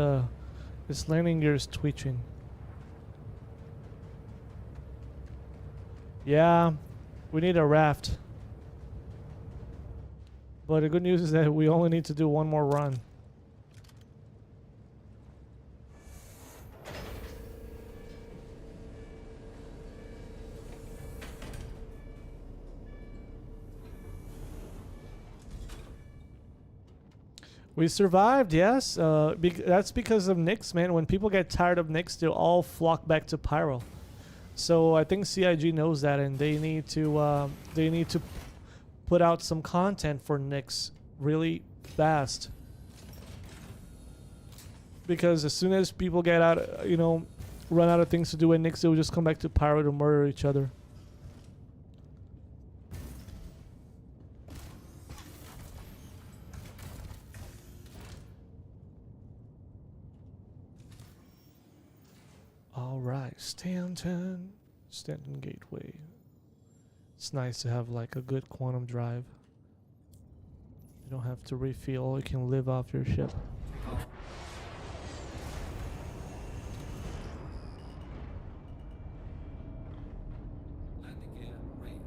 landing gear is twitching. Yeah, we need a raft. But the good news is that we only need to do one more run. We survived, yes. That's because of Nyx, man. When people get tired of Nyx, they'll all flock back to Pyro. So I think CIG knows that, and they need to put out some content for Nyx really fast. Because as soon as people get out, run out of things to do in Nyx, they'll just come back to Pyro to murder each other. All right, Stanton Gateway. It's nice to have like a good quantum drive. You don't have to refuel, you can live off your ship. Landing gear raised.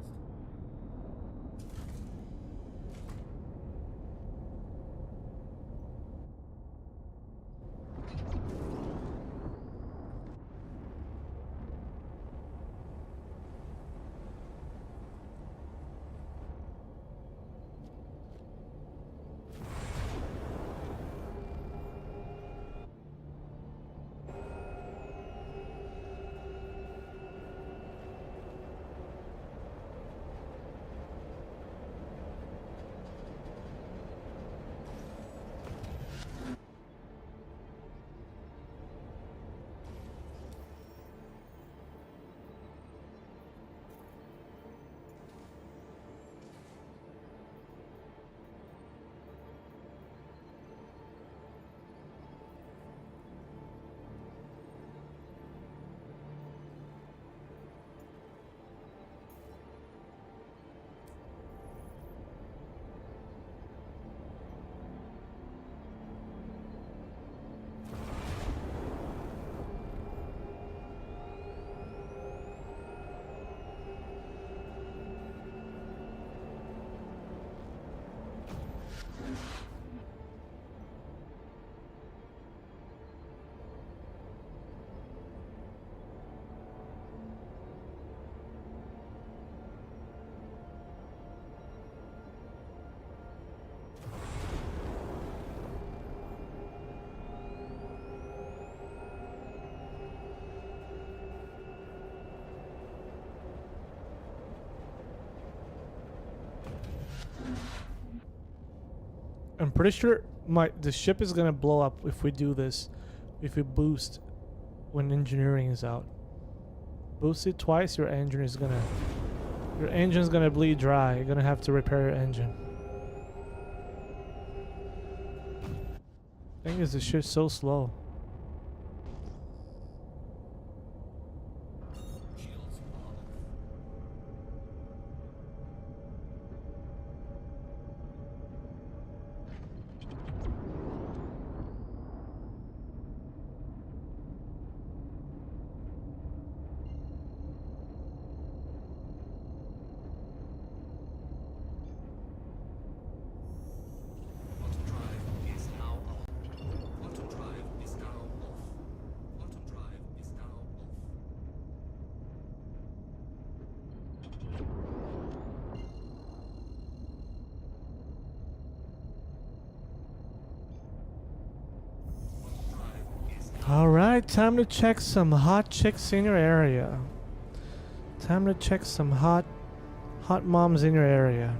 I'm pretty sure the ship is gonna blow up if we do this. If we boost when engineering is out. Boost it twice, your engine's gonna bleed dry. You're gonna have to repair your engine. Thing is, this shit's so slow. Shields are off. Quantum drive is now on. Quantum drive is now off. Quantum drive is now off. Quantum drive is now All right, time to check some hot chicks in your area. Time to check some hot moms in your area.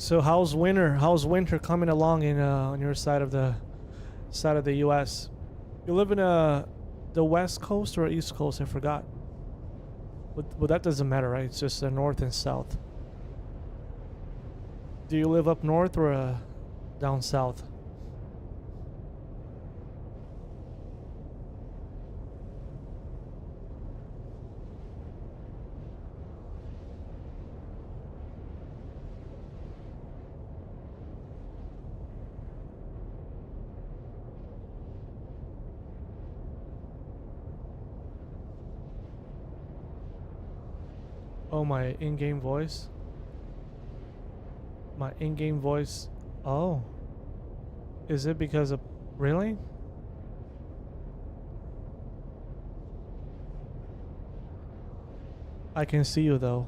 So how's winter? How's winter coming along in on your side of the U.S.? You live in the West Coast or East Coast? I forgot. But that doesn't matter, right? It's just the north and south. Do you live up north or down south? Oh, my in-game voice. My in-game voice. Oh. Is it because of... Really? I can see you though.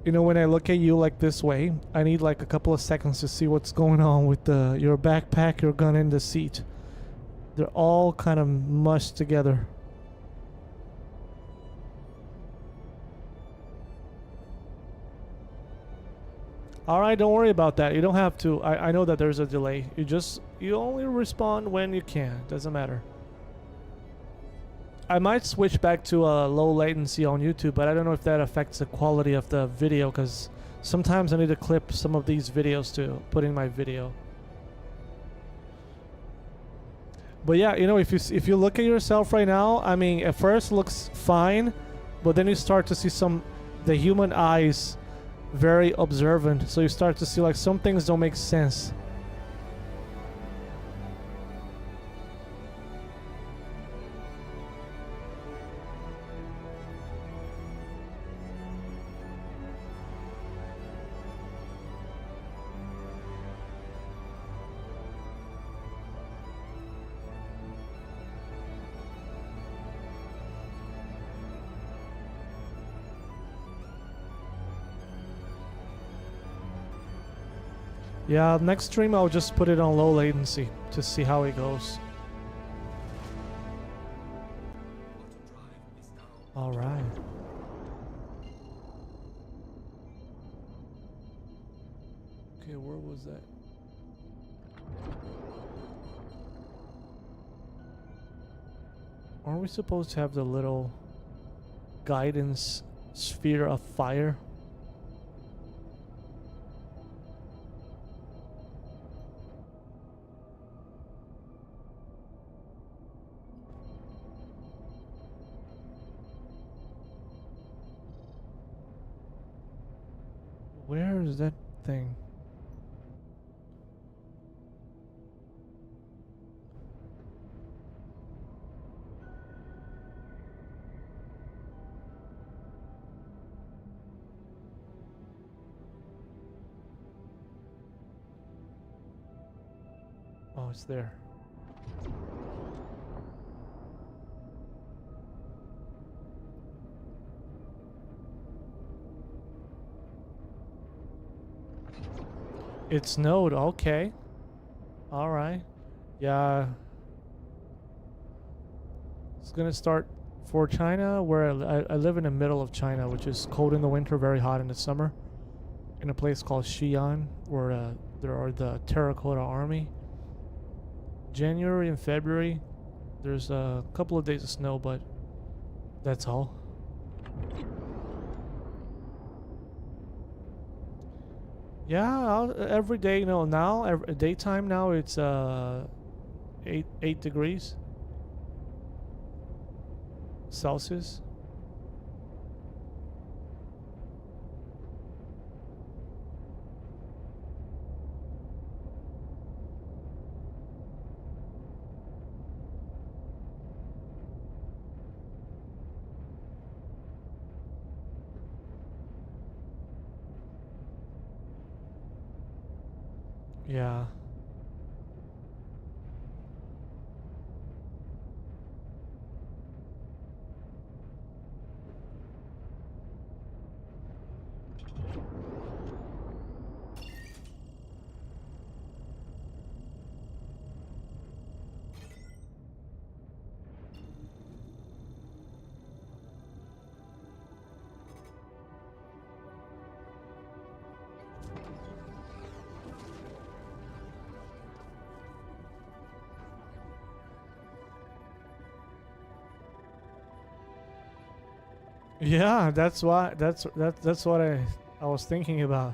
You know, when I look at you like this way, I need like a couple of seconds to see what's going on with your backpack, your gun, and the seat. They're all kind of mushed together. Alright, don't worry about that. You don't have to. I know that there's a delay. You only respond when you can. Doesn't matter. I might switch back to low latency on YouTube, but I don't know if that affects the quality of the video, because sometimes I need to clip some of these videos to put in my video. But yeah, you know, if you look at yourself right now, I mean, at first looks fine, but then you start to see the human eyes very observant, so you start to see like some things don't make sense. Yeah, next stream I'll just put it on low latency to see how it goes. All right. Okay, where was that? Aren't we supposed to have the little guidance sphere of fire? Where is that thing? Oh, it's there. It snowed, okay. Alright. Yeah. It's gonna start for China, where I live in the middle of China, which is cold in the winter, very hot in the summer. In a place called Xi'an, where there are the Terracotta Army. January and February, there's a couple of days of snow, but that's all. Yeah, every day, you know, now daytime now it's 8 degrees Celsius. Yeah. Yeah, that's why. That's what I was thinking about.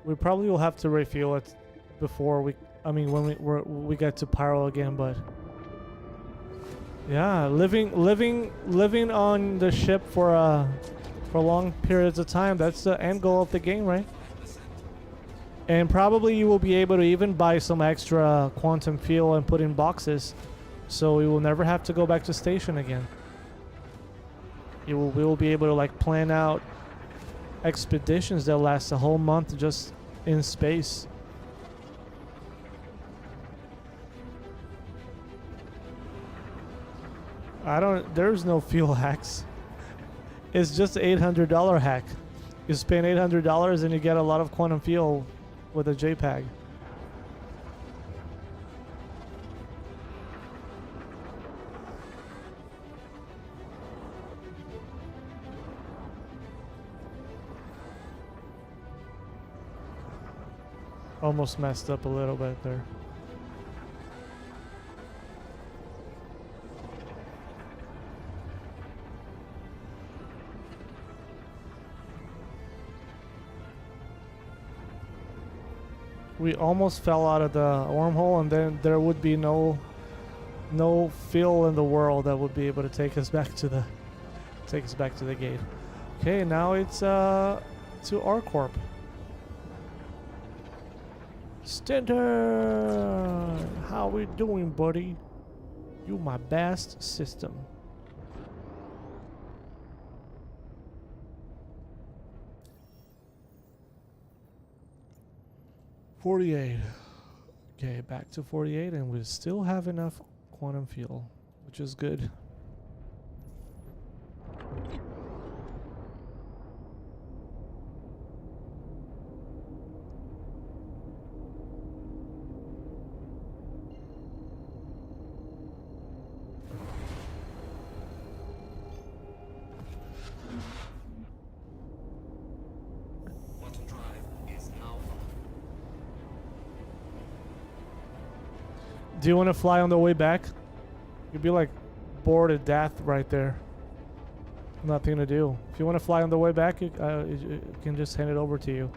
We probably will have to refuel it before we. I mean, when we get to Pyro again, but yeah, living on the ship for long periods of time. That's the end goal of the game, right? 5%. And probably you will be able to even buy some extra quantum fuel and put in boxes, so we will never have to go back to station again. We will be able to like plan out expeditions that last a whole month just in space. There's no fuel hacks. It's just an $800 hack. You spend $800 and you get a lot of quantum fuel with a JPEG. Almost messed up a little bit there. We almost fell out of the wormhole, and then there would be no fuel in the world that would be able to take us back to the gate. Okay, now it's to R-Corp. Stanton, how we doing, buddy? You my best system. $48. Okay, back to 48, and we still have enough quantum fuel, which is good. Quantum drive is now on. Do you want to fly on the way back? You'd be like bored to death right there. Nothing to do. If you want to fly on the way back, you can just hand it over to you.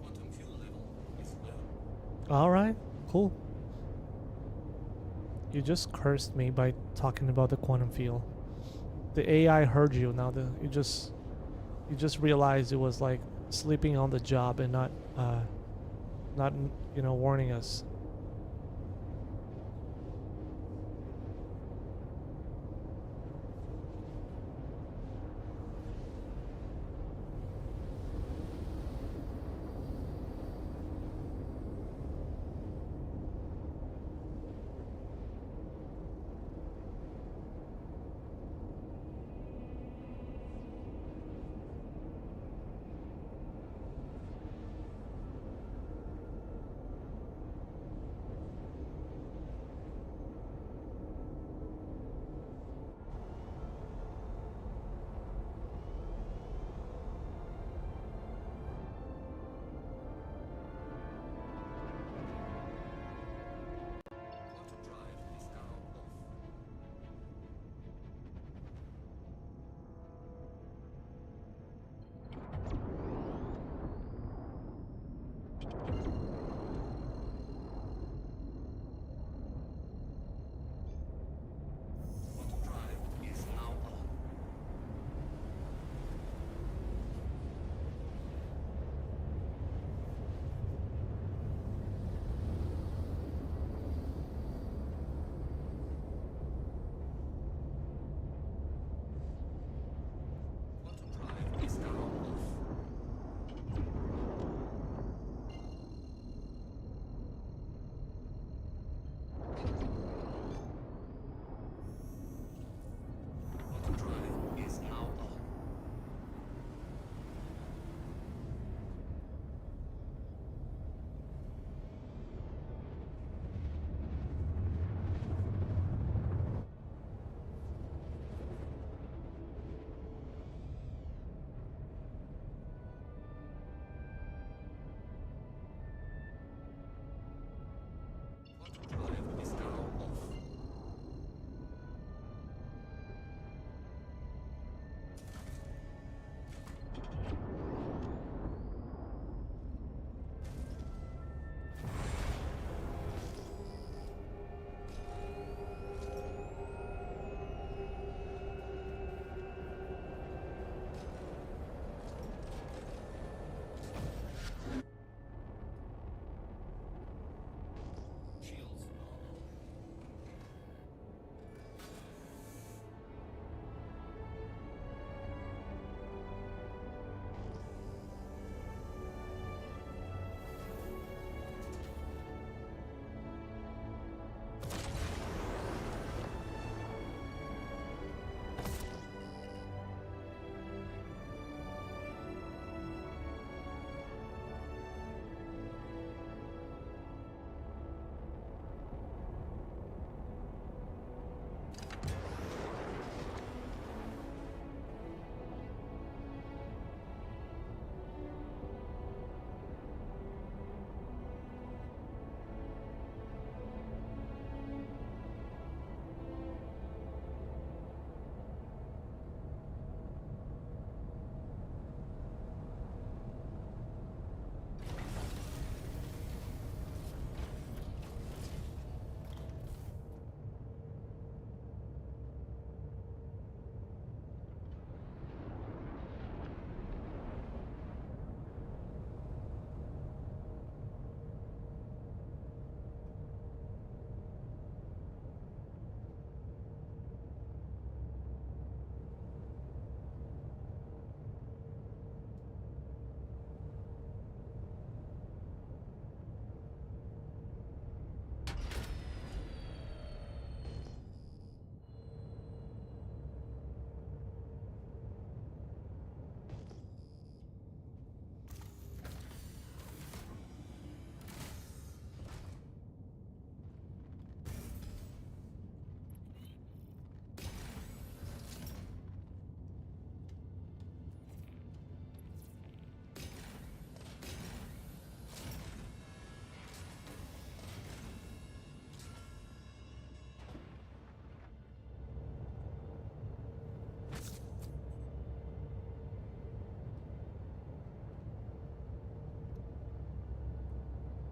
Quantum fuel level is low. All right, cool. You just cursed me by talking about the quantum field. The AI heard you. Now you just realized it was like sleeping on the job and not warning us.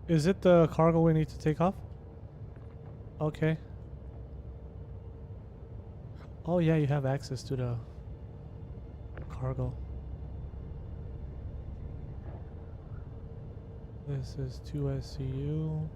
Is it the cargo we need to take off? Okay. Oh yeah, you have access to the cargo. This is 2SCU.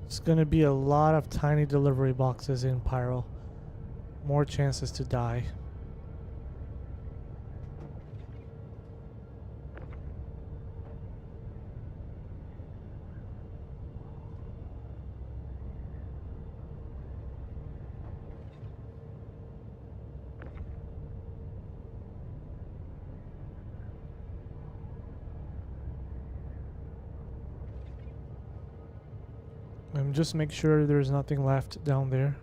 It's gonna be a lot of tiny delivery boxes in Pyro. More chances to die. Just make sure there's nothing left down there.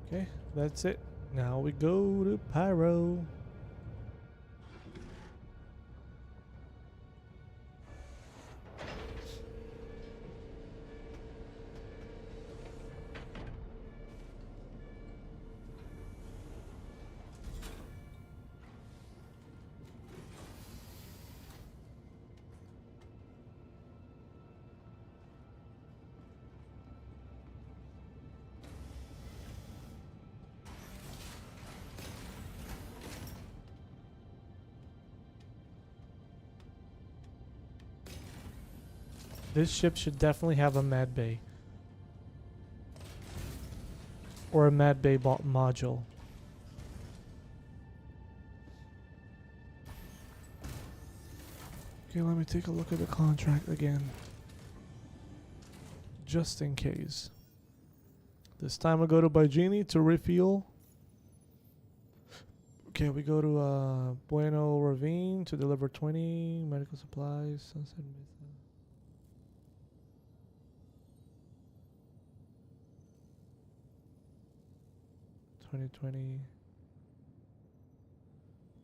Okay, that's it. Now we go to Pyro. This ship should definitely have a med bay. Or a med bay module. Okay, let me take a look at the contract again. Just in case. This time I go to Baijini to refuel. Okay, we go to Bueno Ravine to deliver 20 medical supplies. Sunset Mesa. 2020.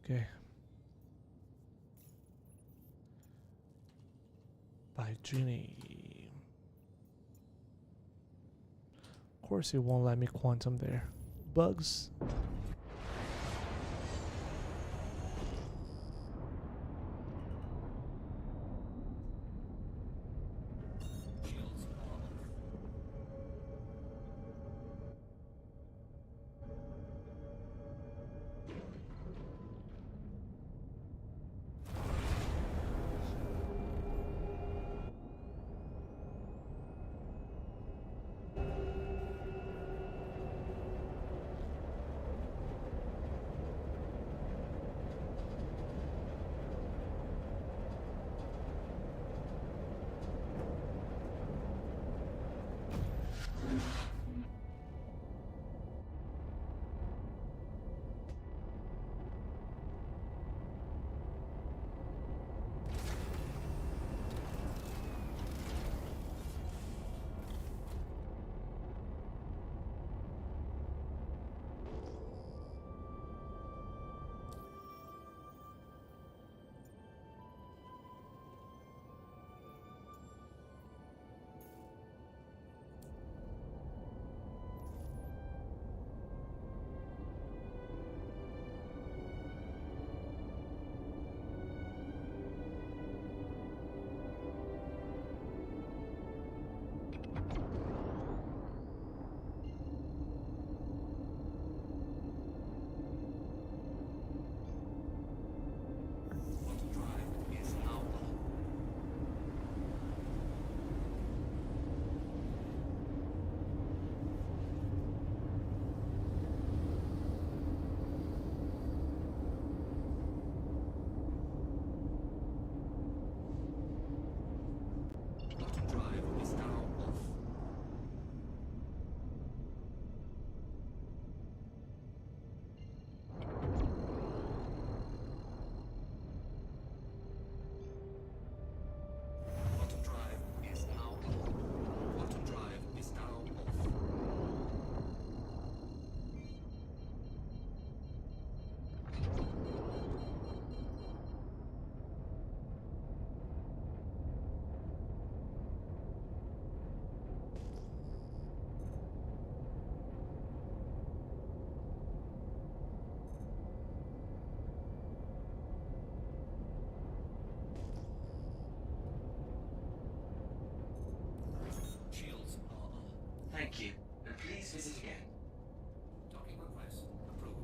Okay. By Genie. Of course, it won't let me quantum there. Bugs. Shields are off. Quantum drive is now on. Quantum drive is now off. Quantum drive is now on. Quantum drive is now off. Shields are on. Thank you, and please visit again. Docking request approved.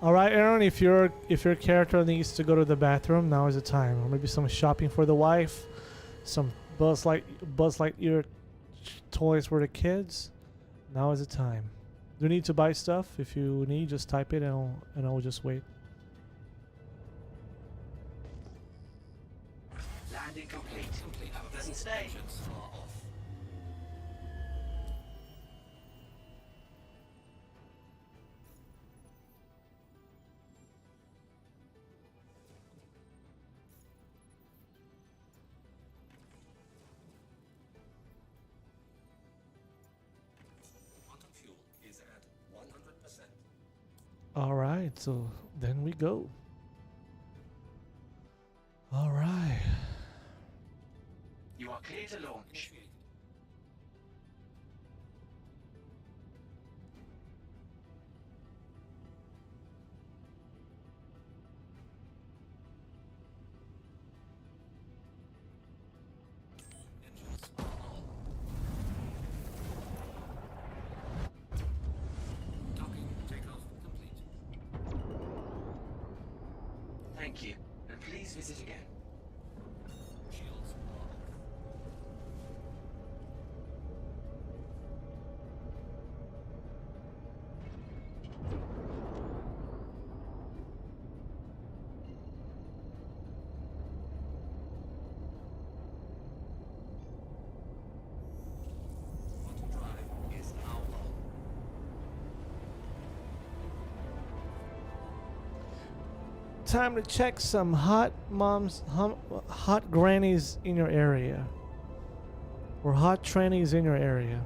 All right, Aaron. If your character needs to go to the bathroom, now is the time. Or maybe some shopping for the wife, some Buzz Lightyear toys for the kids. Now is the time. Do you need to buy stuff? If you need, just type it and I'll just wait. Landing complete. Have a pleasant stay. Engines are off. Quantum fuel is at 100%. All right, so then we go. All right. You are clear to launch. Initiated. Engines are on. Docking takeoff complete. Thank you, and please visit again. Shields are off. Quantum drive is now on. Time to check some hot hot grannies in your area. Or hot trannies in your area.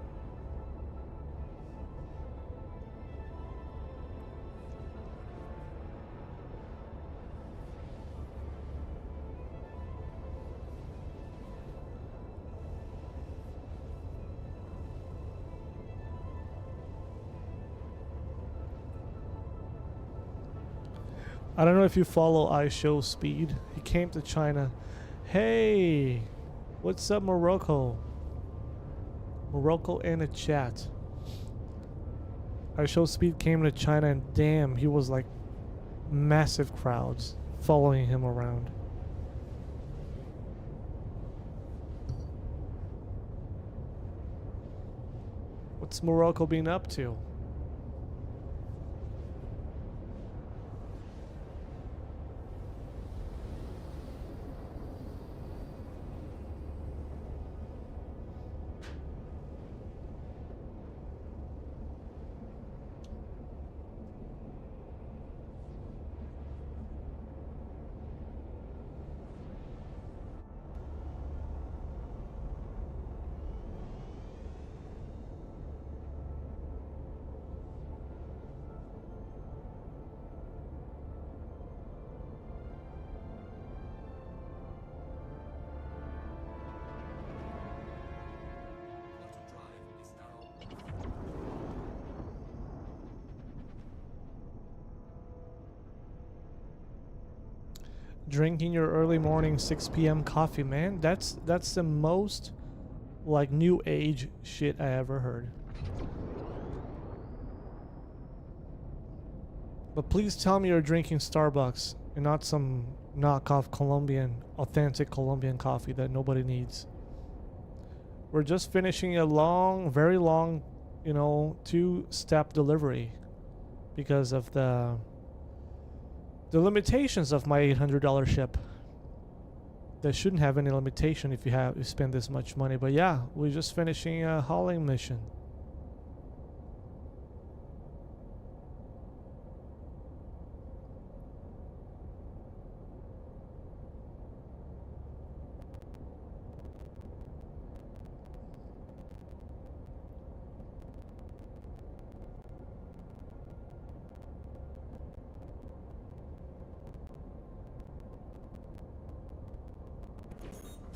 I don't know if you follow I Show Speed. He came to China. Hey, what's up, Morocco? Morocco in the chat. I Show Speed came to China, and damn, he was like massive crowds following him around. What's Morocco been up to? Quantum drive is now off. Drinking your early morning 6 p.m. coffee, man. That's the most like new age shit I ever heard. But please tell me you're drinking Starbucks and not some knockoff Colombian, authentic Colombian coffee that nobody needs. We're just finishing a long, very long, 2-step delivery because of the limitations of my $800 ship. There shouldn't have any limitation if you spend this much money. But yeah, we're just finishing a hauling mission.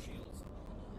Shields are on.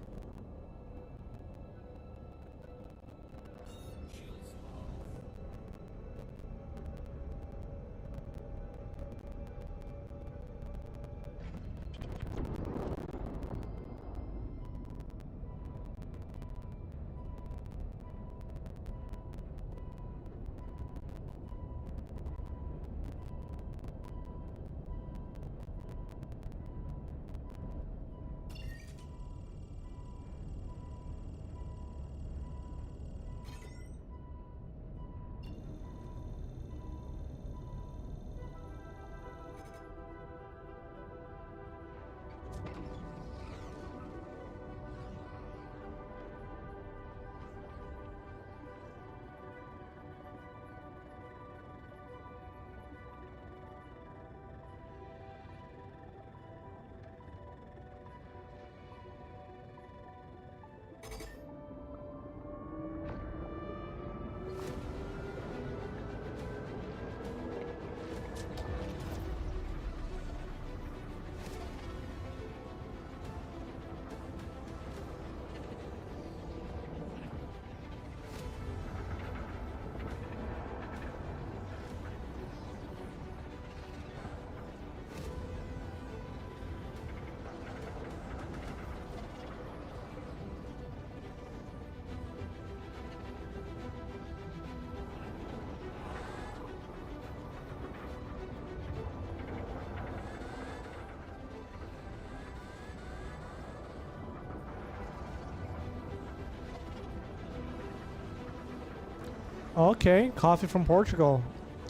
Okay, coffee from Portugal.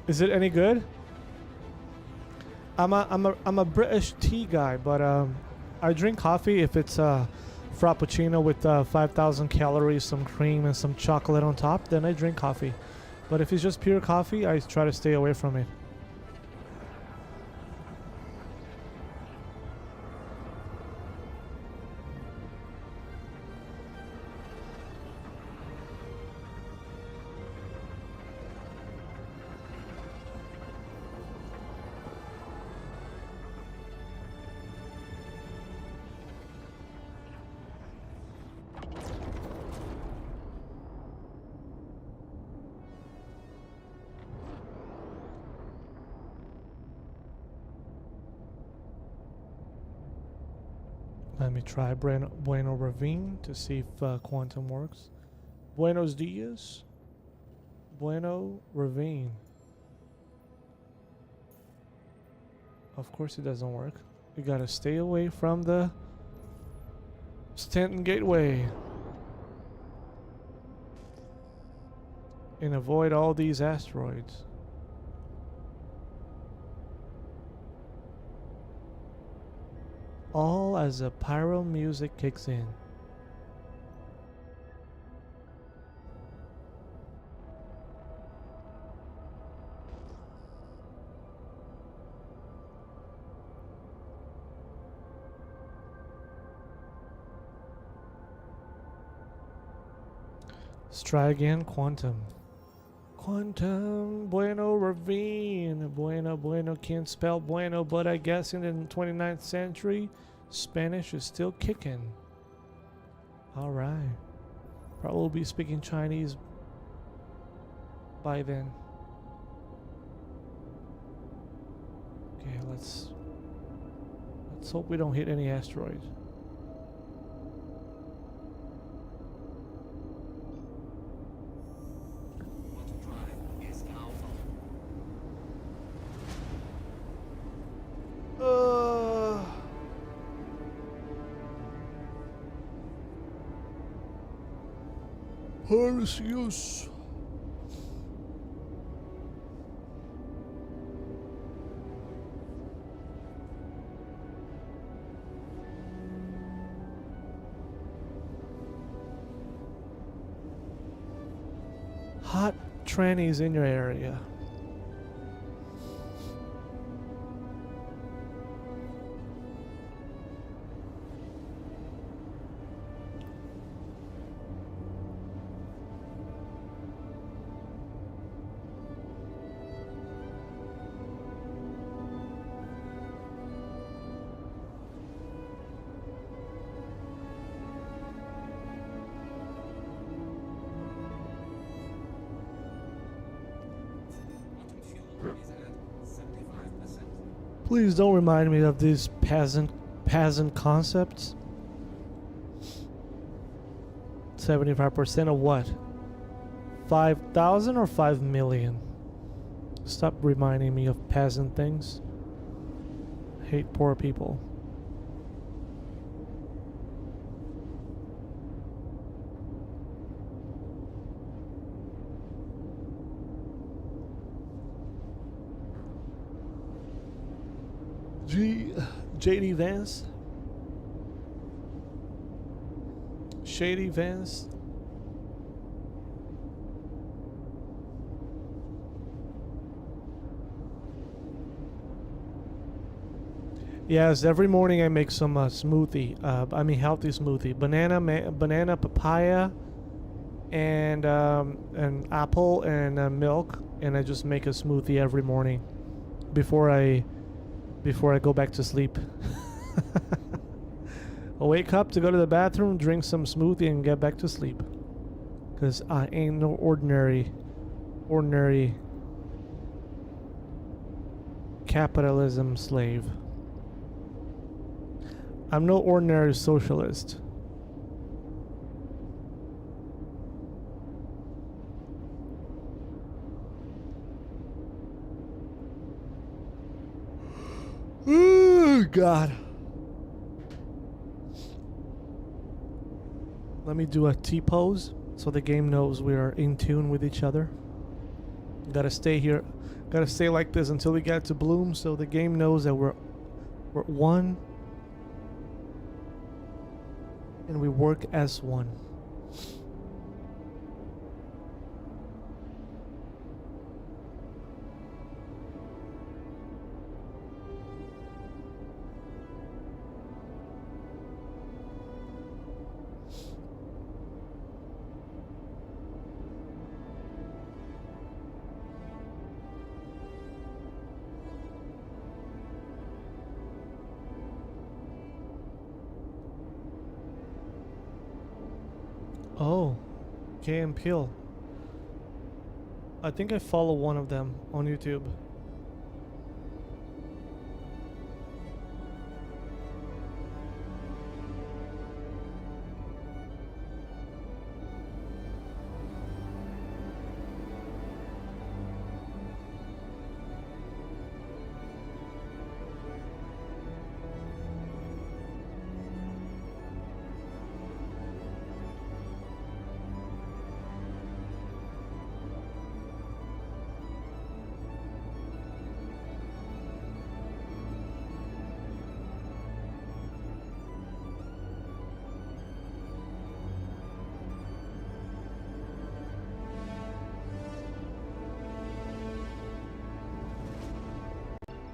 Is it any good? I'm a British tea guy, but I drink coffee if it's a frappuccino with 5,000 calories, some cream, and some chocolate on top. Then I drink coffee. But if it's just pure coffee, I try to stay away from it. Let me try Bueno Ravine to see if quantum works. Buenos dias. Bueno Ravine. Of course it doesn't work. You gotta stay away from the Stanton Gateway. And avoid all these asteroids. All as the pyro music kicks in. Let's try again. Quantum. Quantum. Bueno Ravine. Bueno. Can't spell bueno, but I guess in the 29th century, Spanish is still kicking. Alright. Probably speaking Chinese by then. Okay, let's hope we don't hit any asteroids. Quantum drive is now on. Perseus. Hot trannies in your area. Quantum fuel is at 75%. Please don't remind me of these peasant concepts. 75% of what? 5,000 or 5 million? Stop reminding me of peasant things. Hate poor people. JD Vance. Shady Vance. Yes, every morning I make some smoothie. I mean healthy smoothie. Banana, papaya, and apple and milk, and I just make a smoothie every morning before I go back to sleep. I'll wake up to go to the bathroom, drink some smoothie, and get back to sleep. Cause I ain't no ordinary capitalism slave. I'm no ordinary socialist. Oh, God. Let me do a T-pose so the game knows we are in tune with each other. Gotta stay here. Gotta stay like this until we get to Bloom, so the game knows that we're one, and we work as one. Oh, Kay and Peel. I think I follow one of them on YouTube.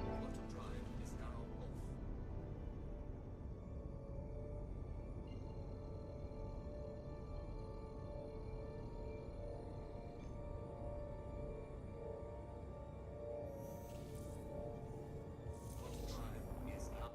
Quantum drive is now off. Quantum drive is now.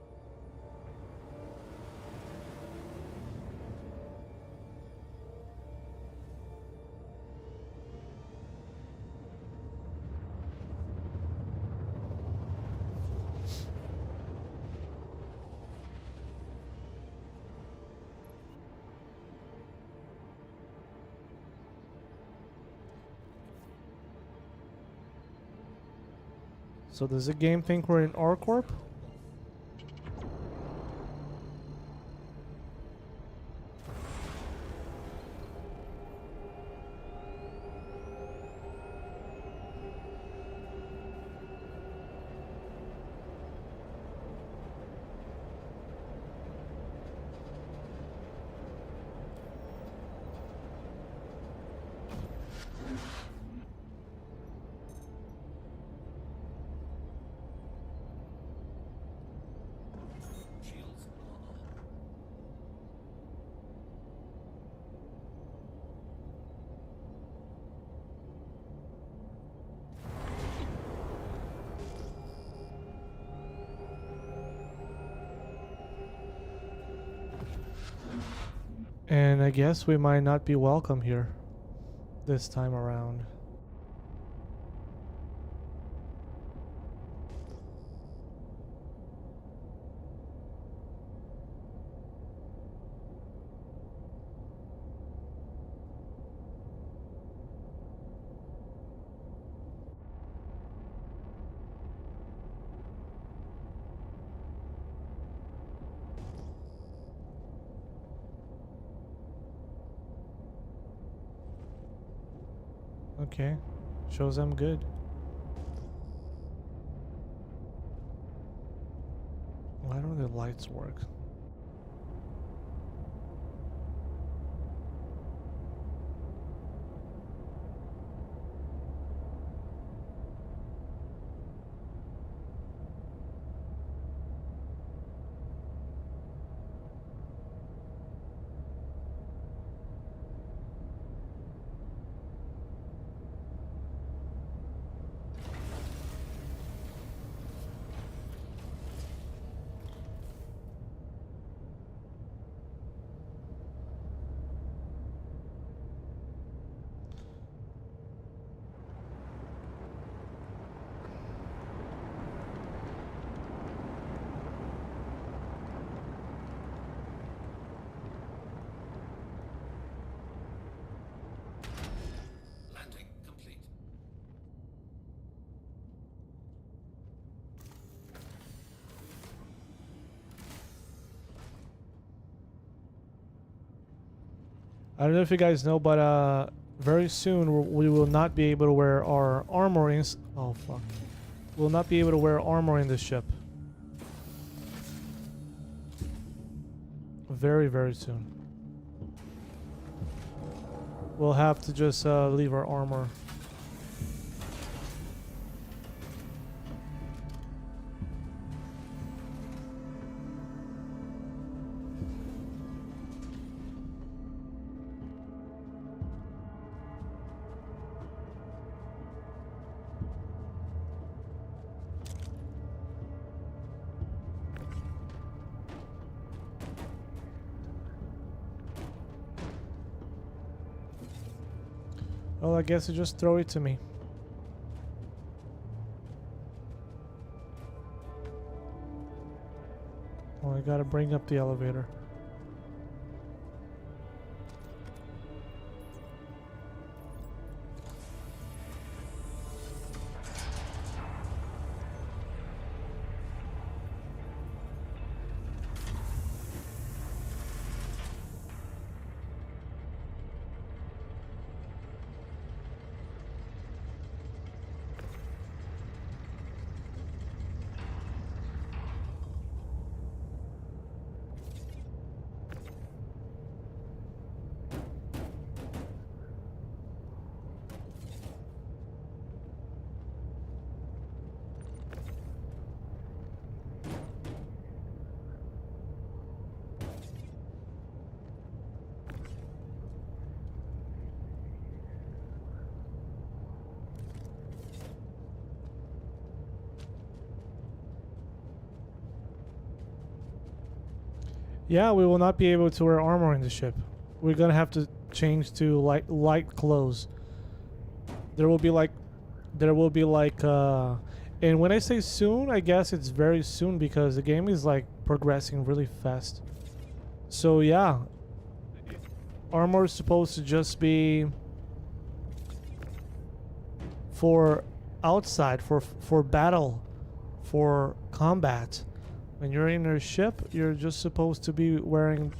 So does the game think we're in OrCorp? Shields are on. And I guess we might not be welcome here this time around. Okay, shows I'm good. Why don't the lights work? Landing complete. I don't know if you guys know, but Very soon we will not be able to wear our armor in. Oh fuck! We'll not be able to wear armor in this ship. Very, very soon. We'll have to just leave our armor. Well, I guess you just throw it to me. Oh, I gotta bring up the elevator. Yeah, we will not be able to wear armor in the ship. We're gonna have to change to light clothes. There will be like, and when I say soon, I guess it's very soon because the game is like progressing really fast. So yeah, armor is supposed to just be for outside, for battle, for combat. When you're in a ship, you're just supposed to be wearing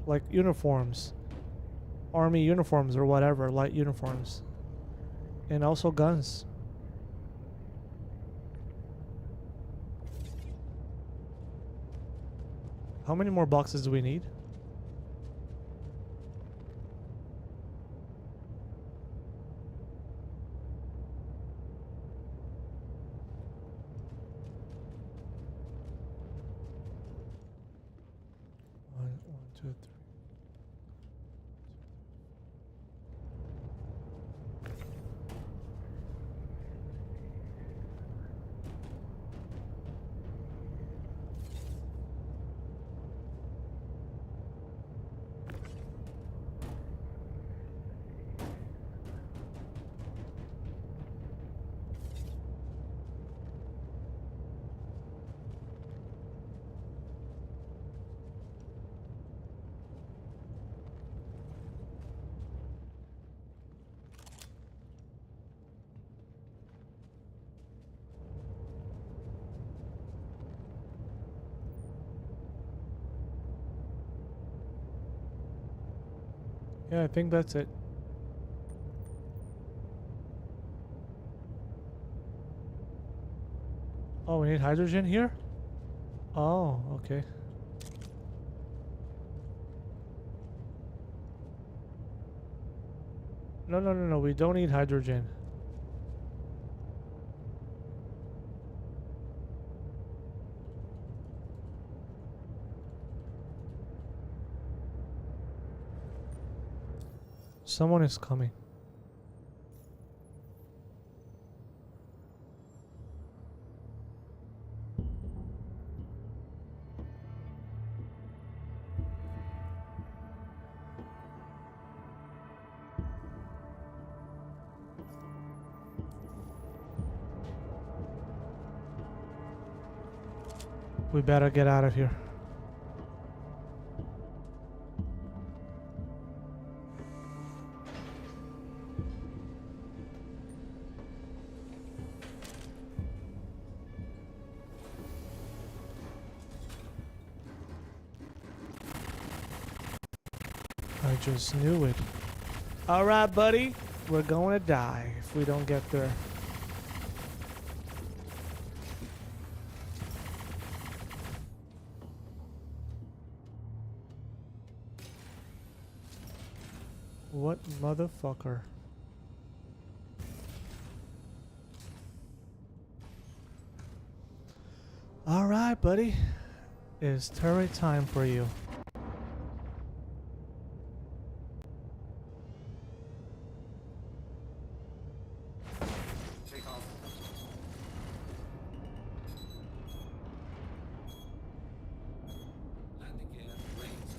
like uniforms, army uniforms or whatever, light uniforms, and also guns. How many more boxes do we need? One, two, three. Yeah, I think that's it. Oh, we need hydrogen here? Oh, okay. No, we don't need hydrogen. Someone is coming. We better get out of here. I just knew it. Alright, buddy. We're going to die if we don't get there. What motherfucker? Alright, buddy. It's turret time for you. Take off. Landing gear raised.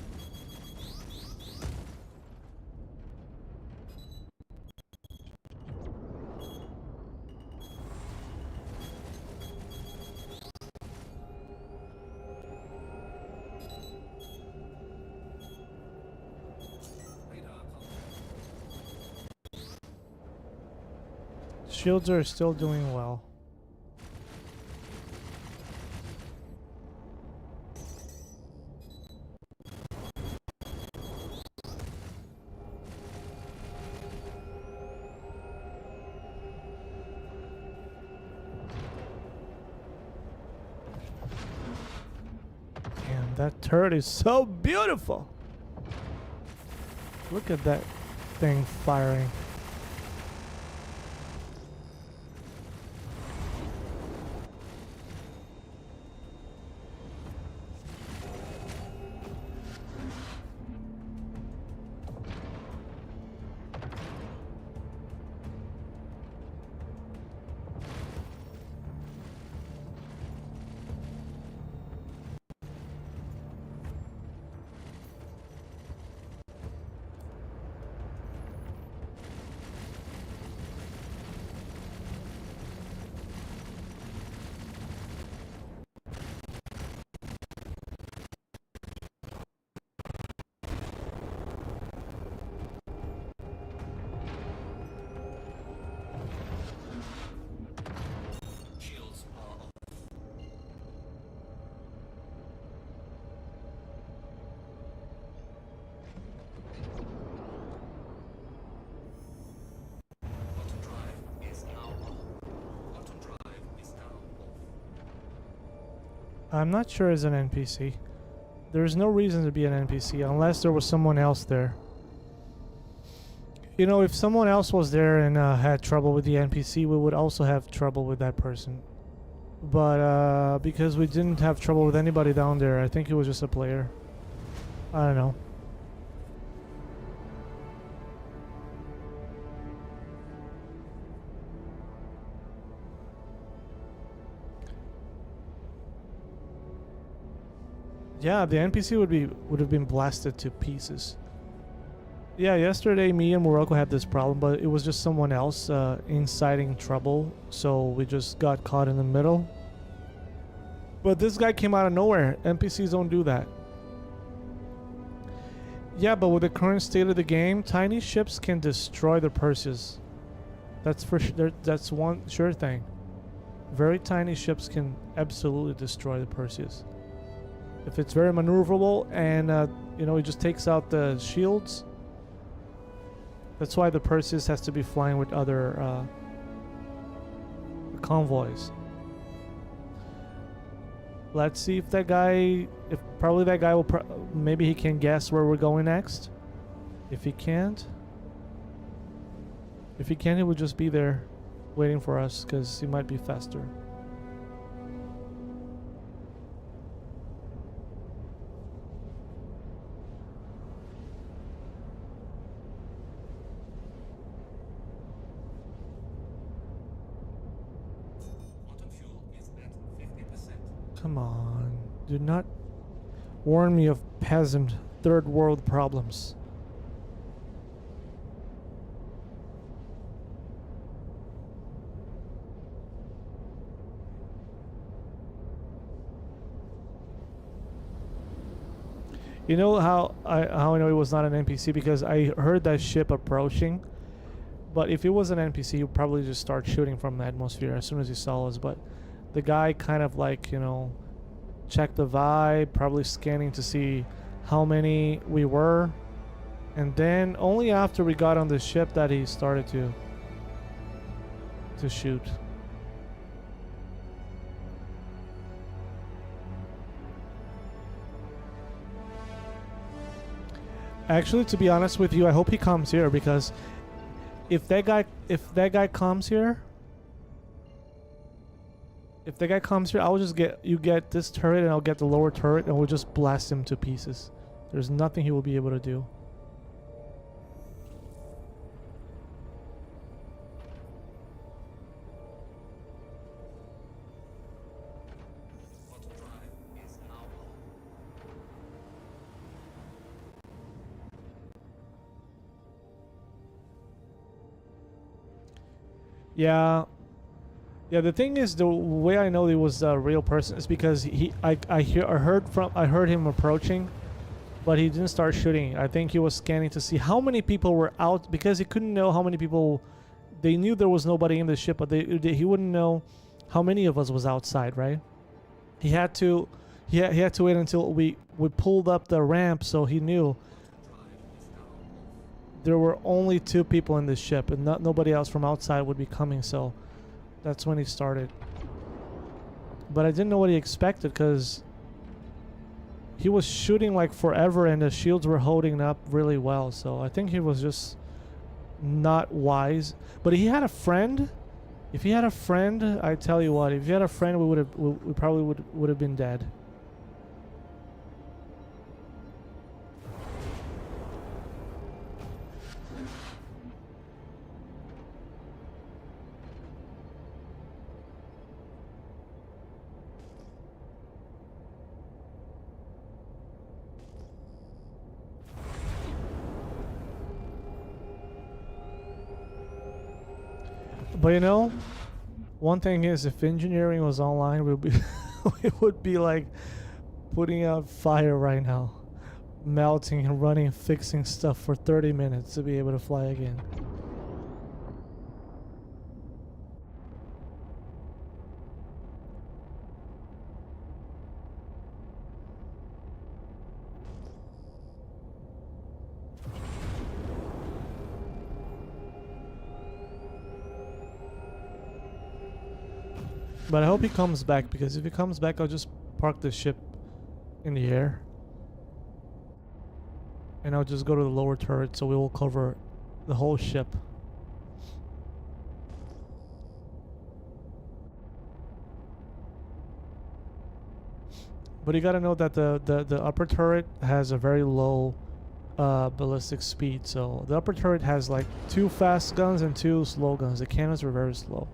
Radar contact. Shields are still doing well. Damn, that turret is so beautiful. Look at that thing firing. Shields are off. Quantum drive is now on. Quantum drive is now off. I'm not sure it's an NPC. There's no reason to be an NPC unless there was someone else there. You know, if someone else was there and had trouble with the NPC, we would also have trouble with that person. But because we didn't have trouble with anybody down there, I think it was just a player. I don't know. Yeah, the NPC would have been blasted to pieces. Yeah, yesterday me and Morocco had this problem, but it was just someone else inciting trouble, so we just got caught in the middle. But this guy came out of nowhere. NPCs don't do that. Yeah, but with the current state of the game, tiny ships can destroy the Perseus. That's for sure. That's one sure thing. Very tiny ships can absolutely destroy the Perseus. If it's very maneuverable and you know, it just takes out the shields. That's why the Perseus has to be flying with other convoys. Let's see if that guy, probably that guy will, maybe he can guess where we're going next. If he can't, he will just be there waiting for us because he might be faster. Quantum fuel is at 50%. Come on, do not warn me of peasant third world problems. You know how I know it was not an NPC? Because I heard that ship approaching. But if it was an NPC, he'd probably just start shooting from the atmosphere as soon as he saw us. But the guy kind of like, you know, checked the vibe, probably scanning to see how many we were. And then only after we got on the ship that he started to shoot. Actually, to be honest with you, I hope he comes here, because if that guy comes here, I'll just get this turret and I'll get the lower turret and we'll just blast him to pieces. There's nothing he will be able to do. Quantum drive is now on. Yeah. Yeah, the thing is, the way I know he was a real person is because I heard him approaching, but he didn't start shooting. I think he was scanning to see how many people were out, because he couldn't know how many people. They knew there was nobody in the ship, but he wouldn't know how many of us was outside, right? He had to wait until we pulled up the ramp, so he knew there were only 2 people in this ship, and nobody else from outside would be coming. So that's when he started. But I didn't know what he expected, because he was shooting like forever and the shields were holding up really well. So I think he was just not wise. But he had a friend. If he had a friend, I tell you what, if he had a friend, we probably would have been dead. But you know, one thing is, if engineering was online, we would be like putting out fire right now, melting and running, fixing stuff for 30 minutes to be able to fly again. But I hope he comes back, because if he comes back, I'll just park the ship in the air. And I'll just go to the lower turret, so we will cover the whole ship. But you gotta know that the upper turret has a very low ballistic speed. So the upper turret has like 2 fast guns and 2 slow guns. The cannons are very slow.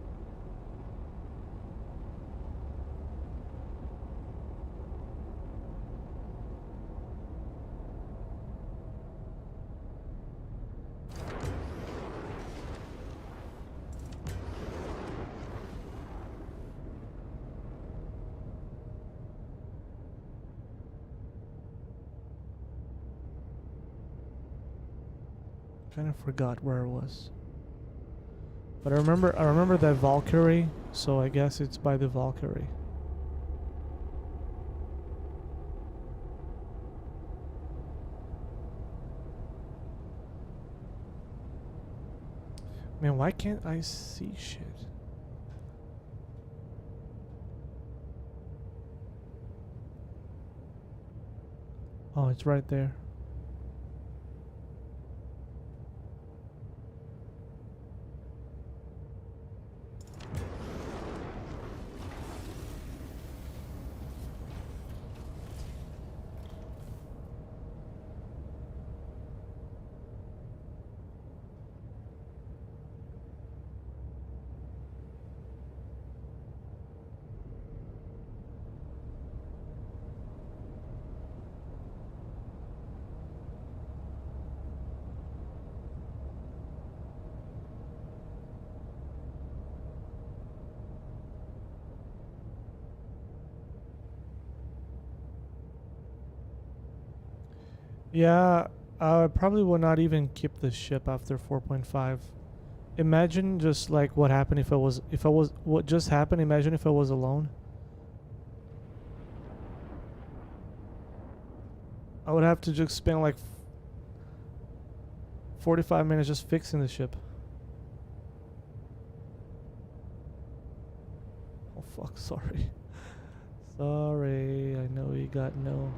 Kind of forgot where it was, but I remember that Valkyrie, so I guess it's by the Valkyrie. Man, why can't I see shit? Oh, it's right there. Yeah, I probably would not even keep the ship after 4.5. Imagine just like what happened if I was what just happened. Imagine if I was alone. I would have to just spend like 45 minutes just fixing the ship. Oh fuck, sorry. Sorry, I know we got no.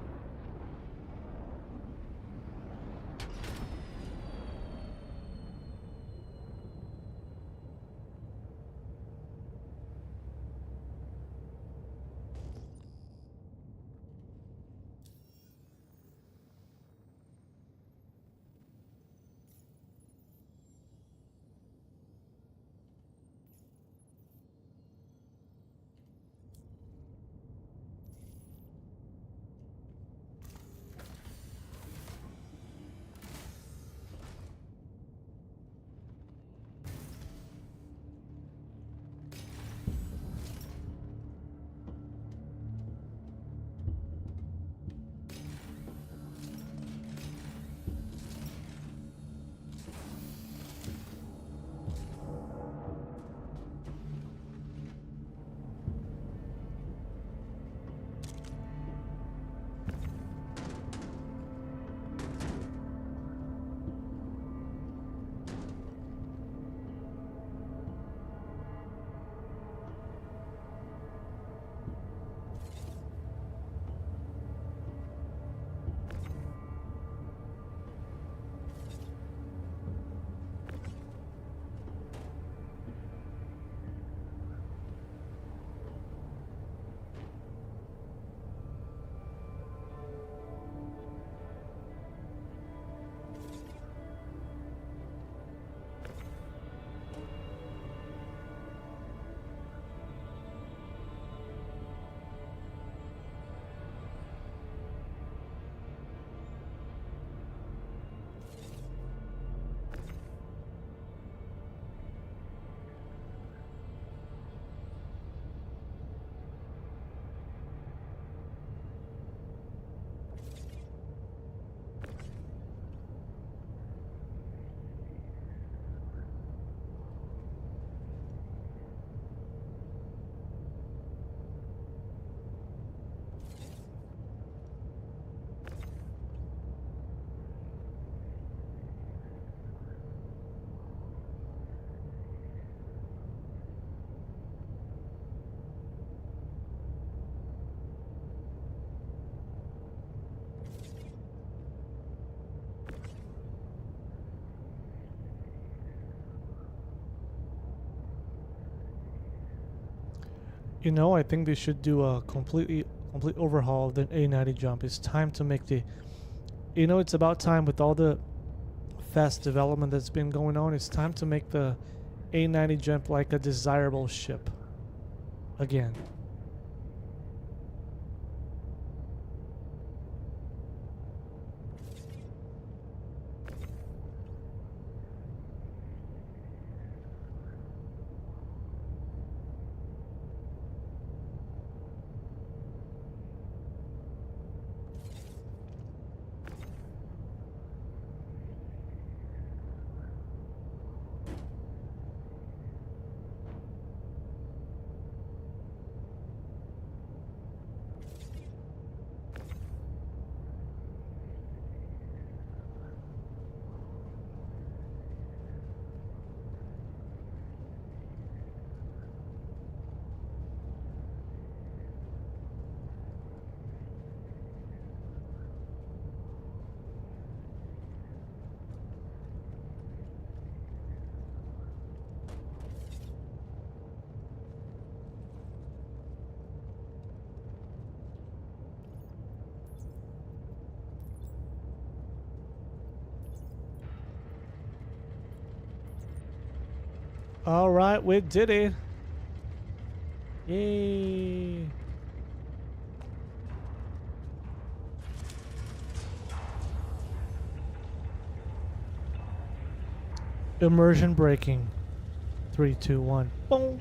You know, I think they should do a complete overhaul of the A90 jump. It's time to make the. You know, it's about time with all the fast development that's been going on. It's time to make the A90 jump like a desirable ship again. All right, we did it. Yay. Immersion braking. 3, 2, 1. Boom.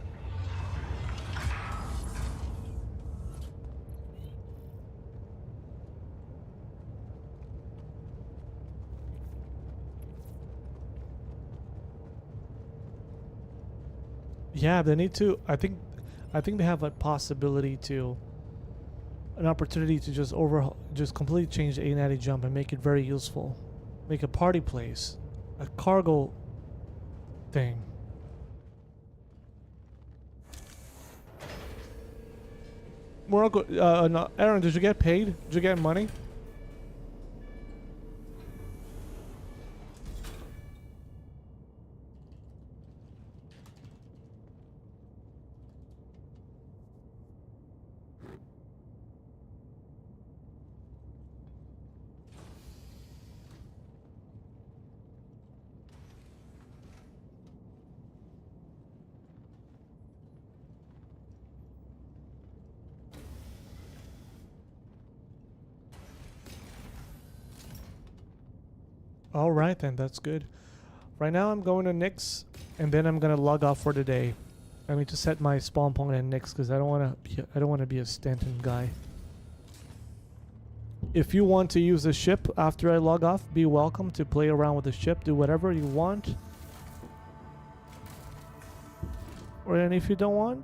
Yeah, they need to. I think they have a possibility to, an opportunity to just completely change the A90 jump and make it very useful, make a party place a cargo thing. Morocco, no, Aaron, did you get paid? Did you get money? All right, then that's good. Right now I'm going to Nyx, and then I'm gonna log off for the day. I need to set my spawn point at Nyx because I don't want to be a Stanton guy. If you want to use the ship after I log off, be welcome to play around with the ship, do whatever you want. Or then if you don't want,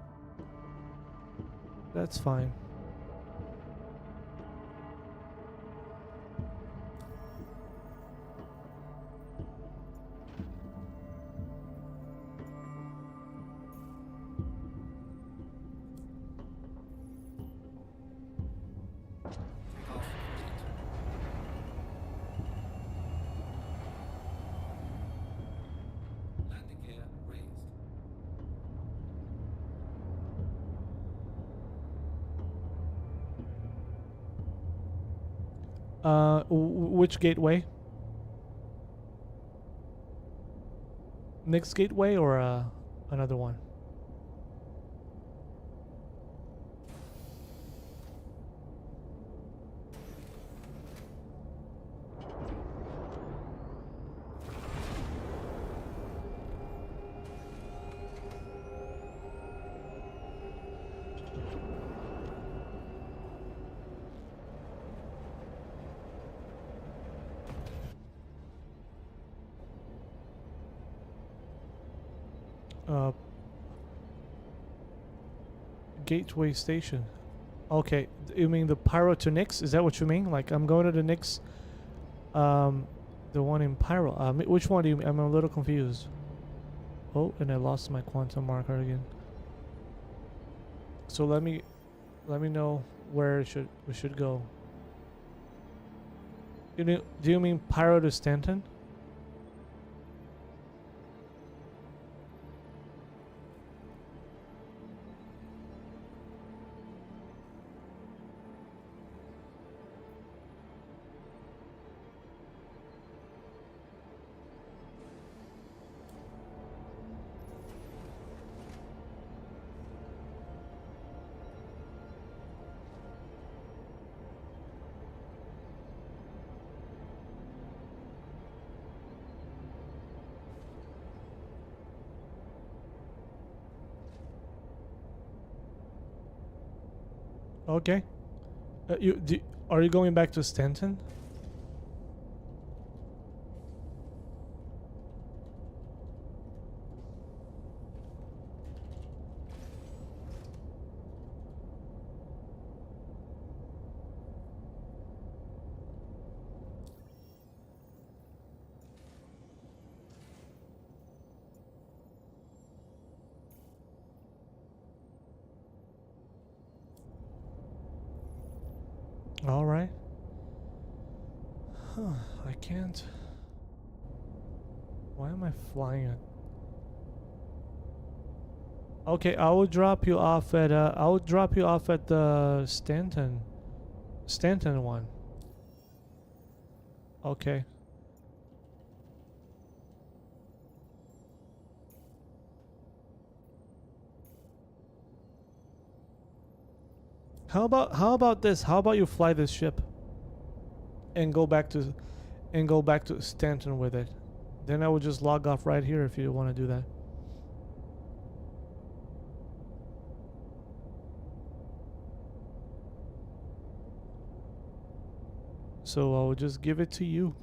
that's fine. Takeoff complete. Landing gear raised. Which gateway? Nyx gateway or another one? Gateway station. Okay, you mean the Pyro to Nyx? Is that what you mean? Like I'm going to the Nyx, the one in Pyro. Which one do you mean? I'm a little confused. Oh, and I lost my quantum marker again. So let me know where we should go. Do you mean Pyro to Stanton? Okay. Are you going back to Stanton? All right. Huh, I can't. Why am I flying it? Okay, I will drop you off at the Stanton one. Okay. How about this? How about you fly this ship and go back to Stanton with it? Then I would just log off right here if you want to do that. So I will just give it to you.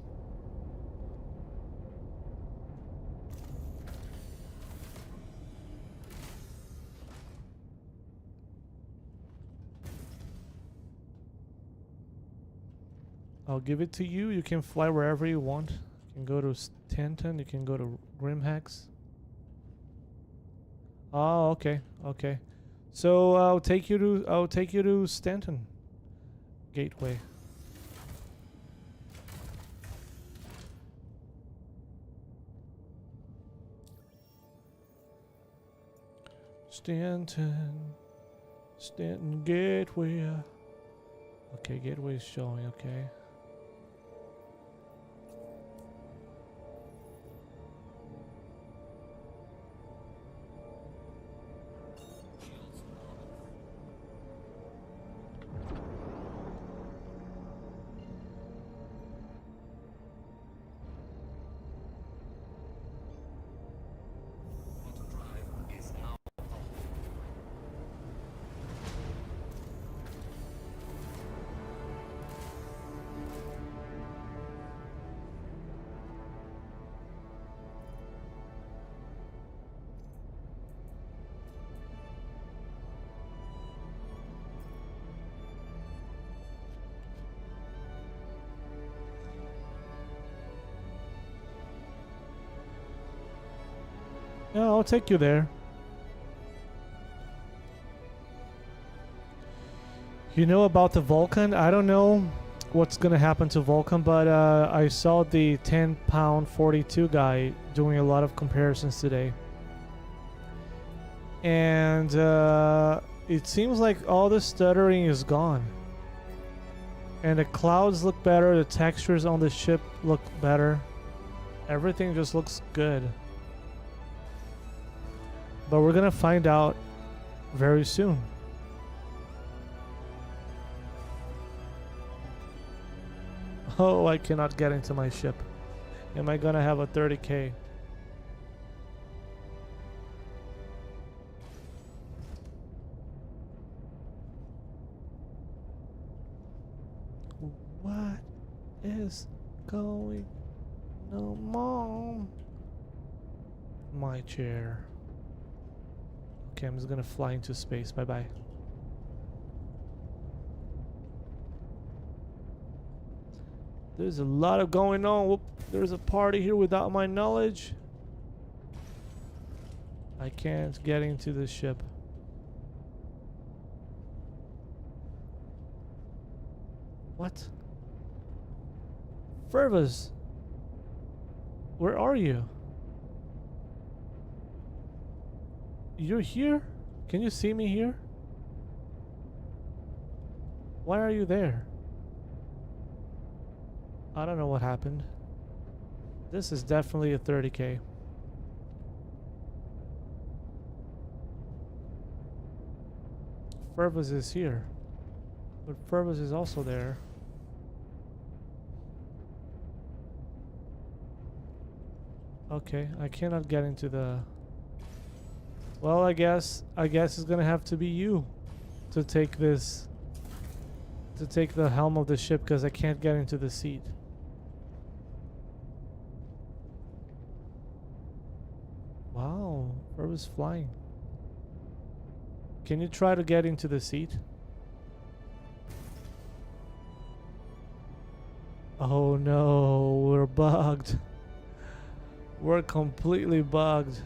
I'll give it to you. You can fly wherever you want. can go to Stanton. You can go to Grimhex. Oh, okay, okay. So I'll take you to Stanton Gateway. Stanton Gateway. Okay, Gateway is showing. Okay. Shields are off. Quantum drive is now off. Yeah, I'll take you there. You know about the Vulcan? I don't know what's gonna happen to Vulcan, but I saw the 10-pound 42 guy doing a lot of comparisons today. And it seems like all the stuttering is gone. And the clouds look better, the textures on the ship look better. Everything just looks good. But we're gonna find out very soon. Oh, I cannot get into my ship. Am I gonna have a 30K? What is going on, Mom? My chair. Okay, I'm just gonna fly into space. Bye bye. There's a lot of going on. Whoop, there's a party here without my knowledge. I can't get into the ship. What? Fervus, where are you? You're here? Can you see me here? Why are you there? I don't know what happened. This is definitely a 30K. Fervus is here. But Fervus is also there. Okay, I cannot get into the... Well, I guess it's gonna have to be you to take this, to take the helm of the ship, because I can't get into the seat. Wow, Fervus flying. Can you try to get into the seat? Oh no, we're bugged. We're completely bugged.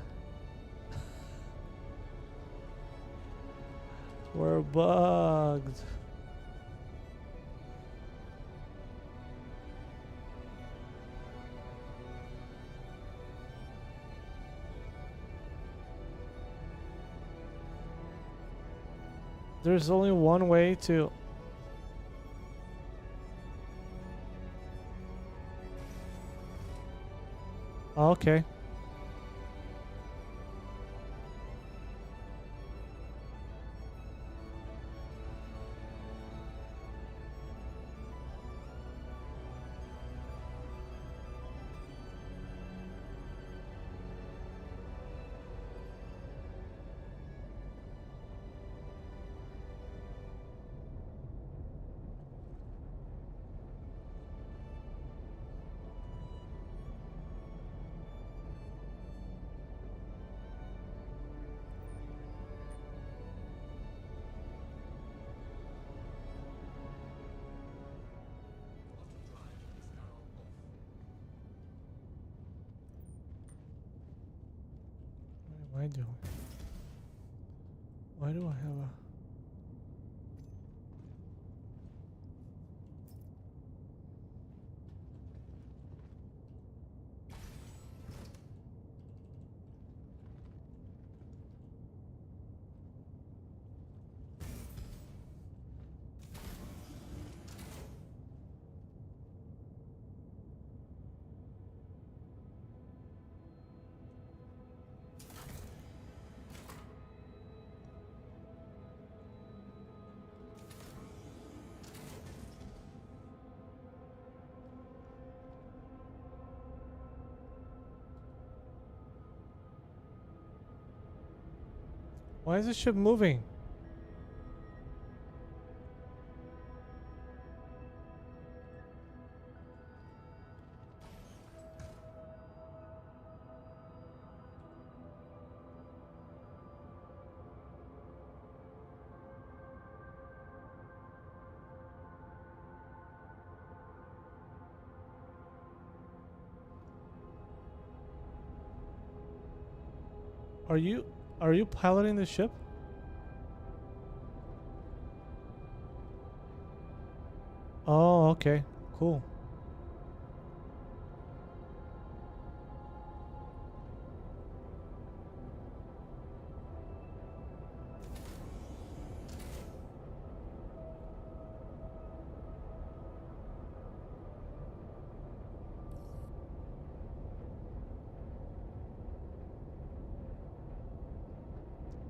We're bugged. There's only one way to... Okay. I doing? Why do I have a... Why is the ship moving? Are you piloting the ship? Oh, okay. Cool.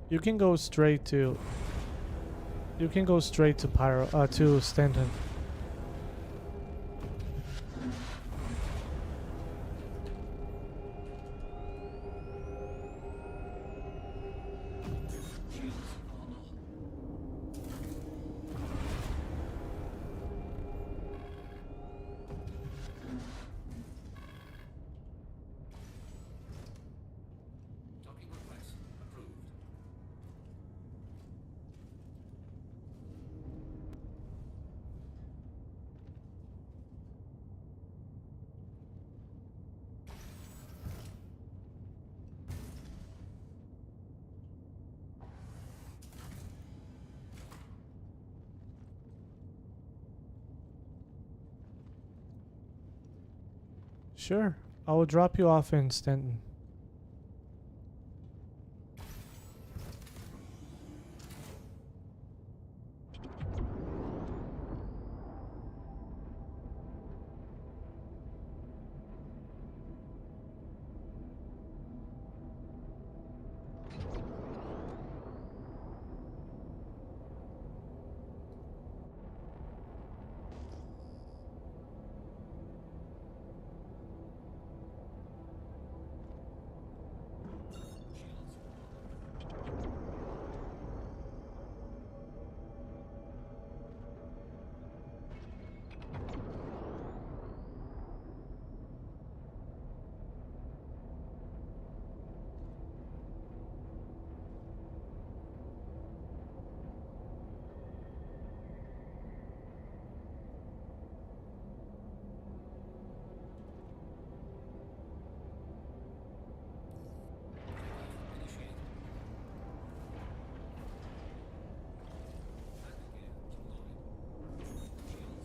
You can go straight to... You can go straight to to Stanton. Docking request approved. Sure. I will drop you off in Stanton. Initiated. Landing gear deployed. Shields.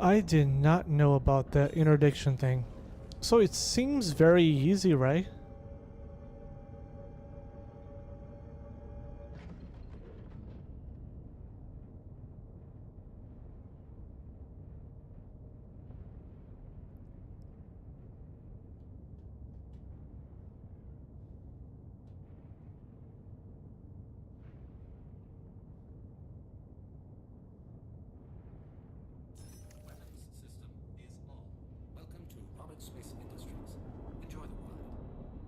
I did not know about the interdiction thing. So it seems very easy, right? Weapons system is on. Welcome to Roberts Space Industries. Enjoy the ride.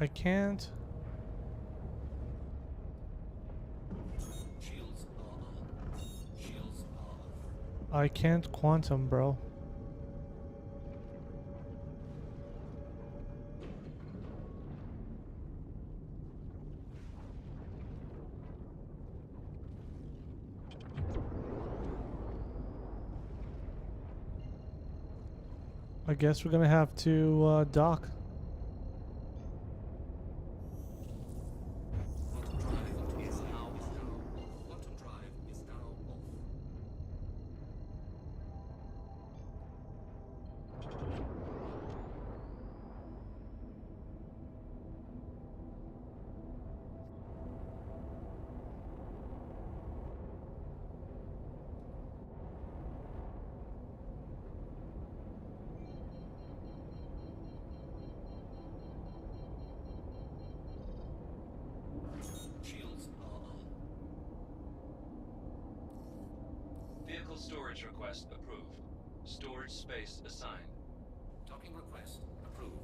I can't. Shields are on. Shields are off. I can't quantum, bro. I guess we're gonna have to dock. Quantum drive is now off. Quantum drive is now off. Shields are on. Vehicle storage request approved. Storage space assigned. Docking request approved.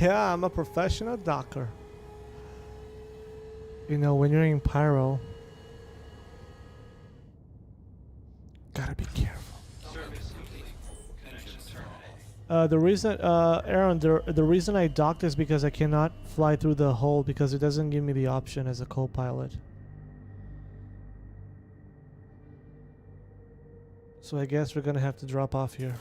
Yeah, I'm a professional docker. You know, when you're in pyro, gotta be careful. Service complete. Connection terminated. The reason, Aaron, the reason I docked is because I cannot fly through the hole because it doesn't give me the option as a co-pilot. So I guess we're gonna have to drop off here.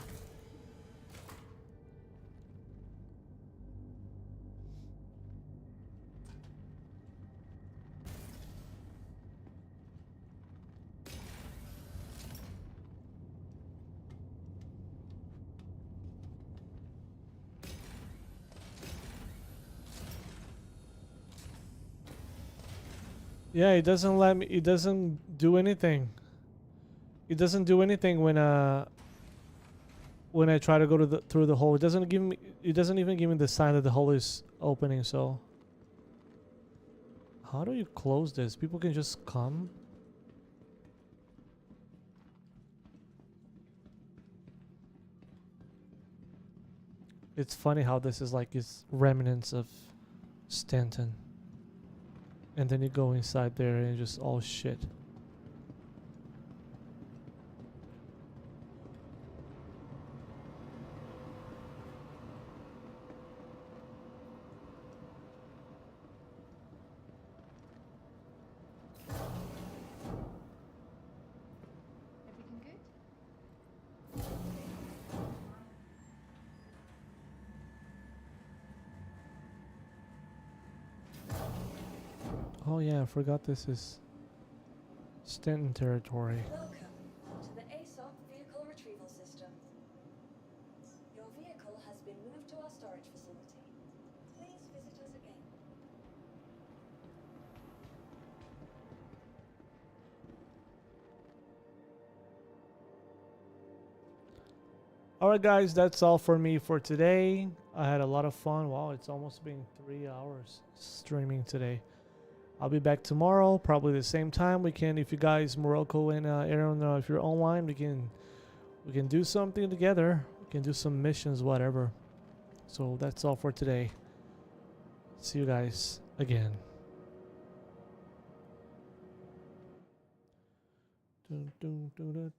Yeah, it doesn't let me. It doesn't do anything. It doesn't do anything when I try to go to the through the hole. It doesn't give me. It doesn't even give me the sign that the hole is opening. So, how do you close this? People can just come. It's funny how this is like it's remnants of Stanton. And then you go inside there and just all shit. Everything good? Oh yeah, I forgot this is Stanton territory. Welcome to the ASOP vehicle retrieval system. Your vehicle has been moved to our storage facility. Please visit us again. Alright guys, that's all for me for today. I had a lot of fun. Wow, it's almost been 3 hours streaming today. I'll be back tomorrow, probably the same time. We can, if you guys, Morocco and Aaron, if you're online, we can do something together. We can do some missions, whatever. So that's all for today. See you guys again. Dun, dun, dun, dun,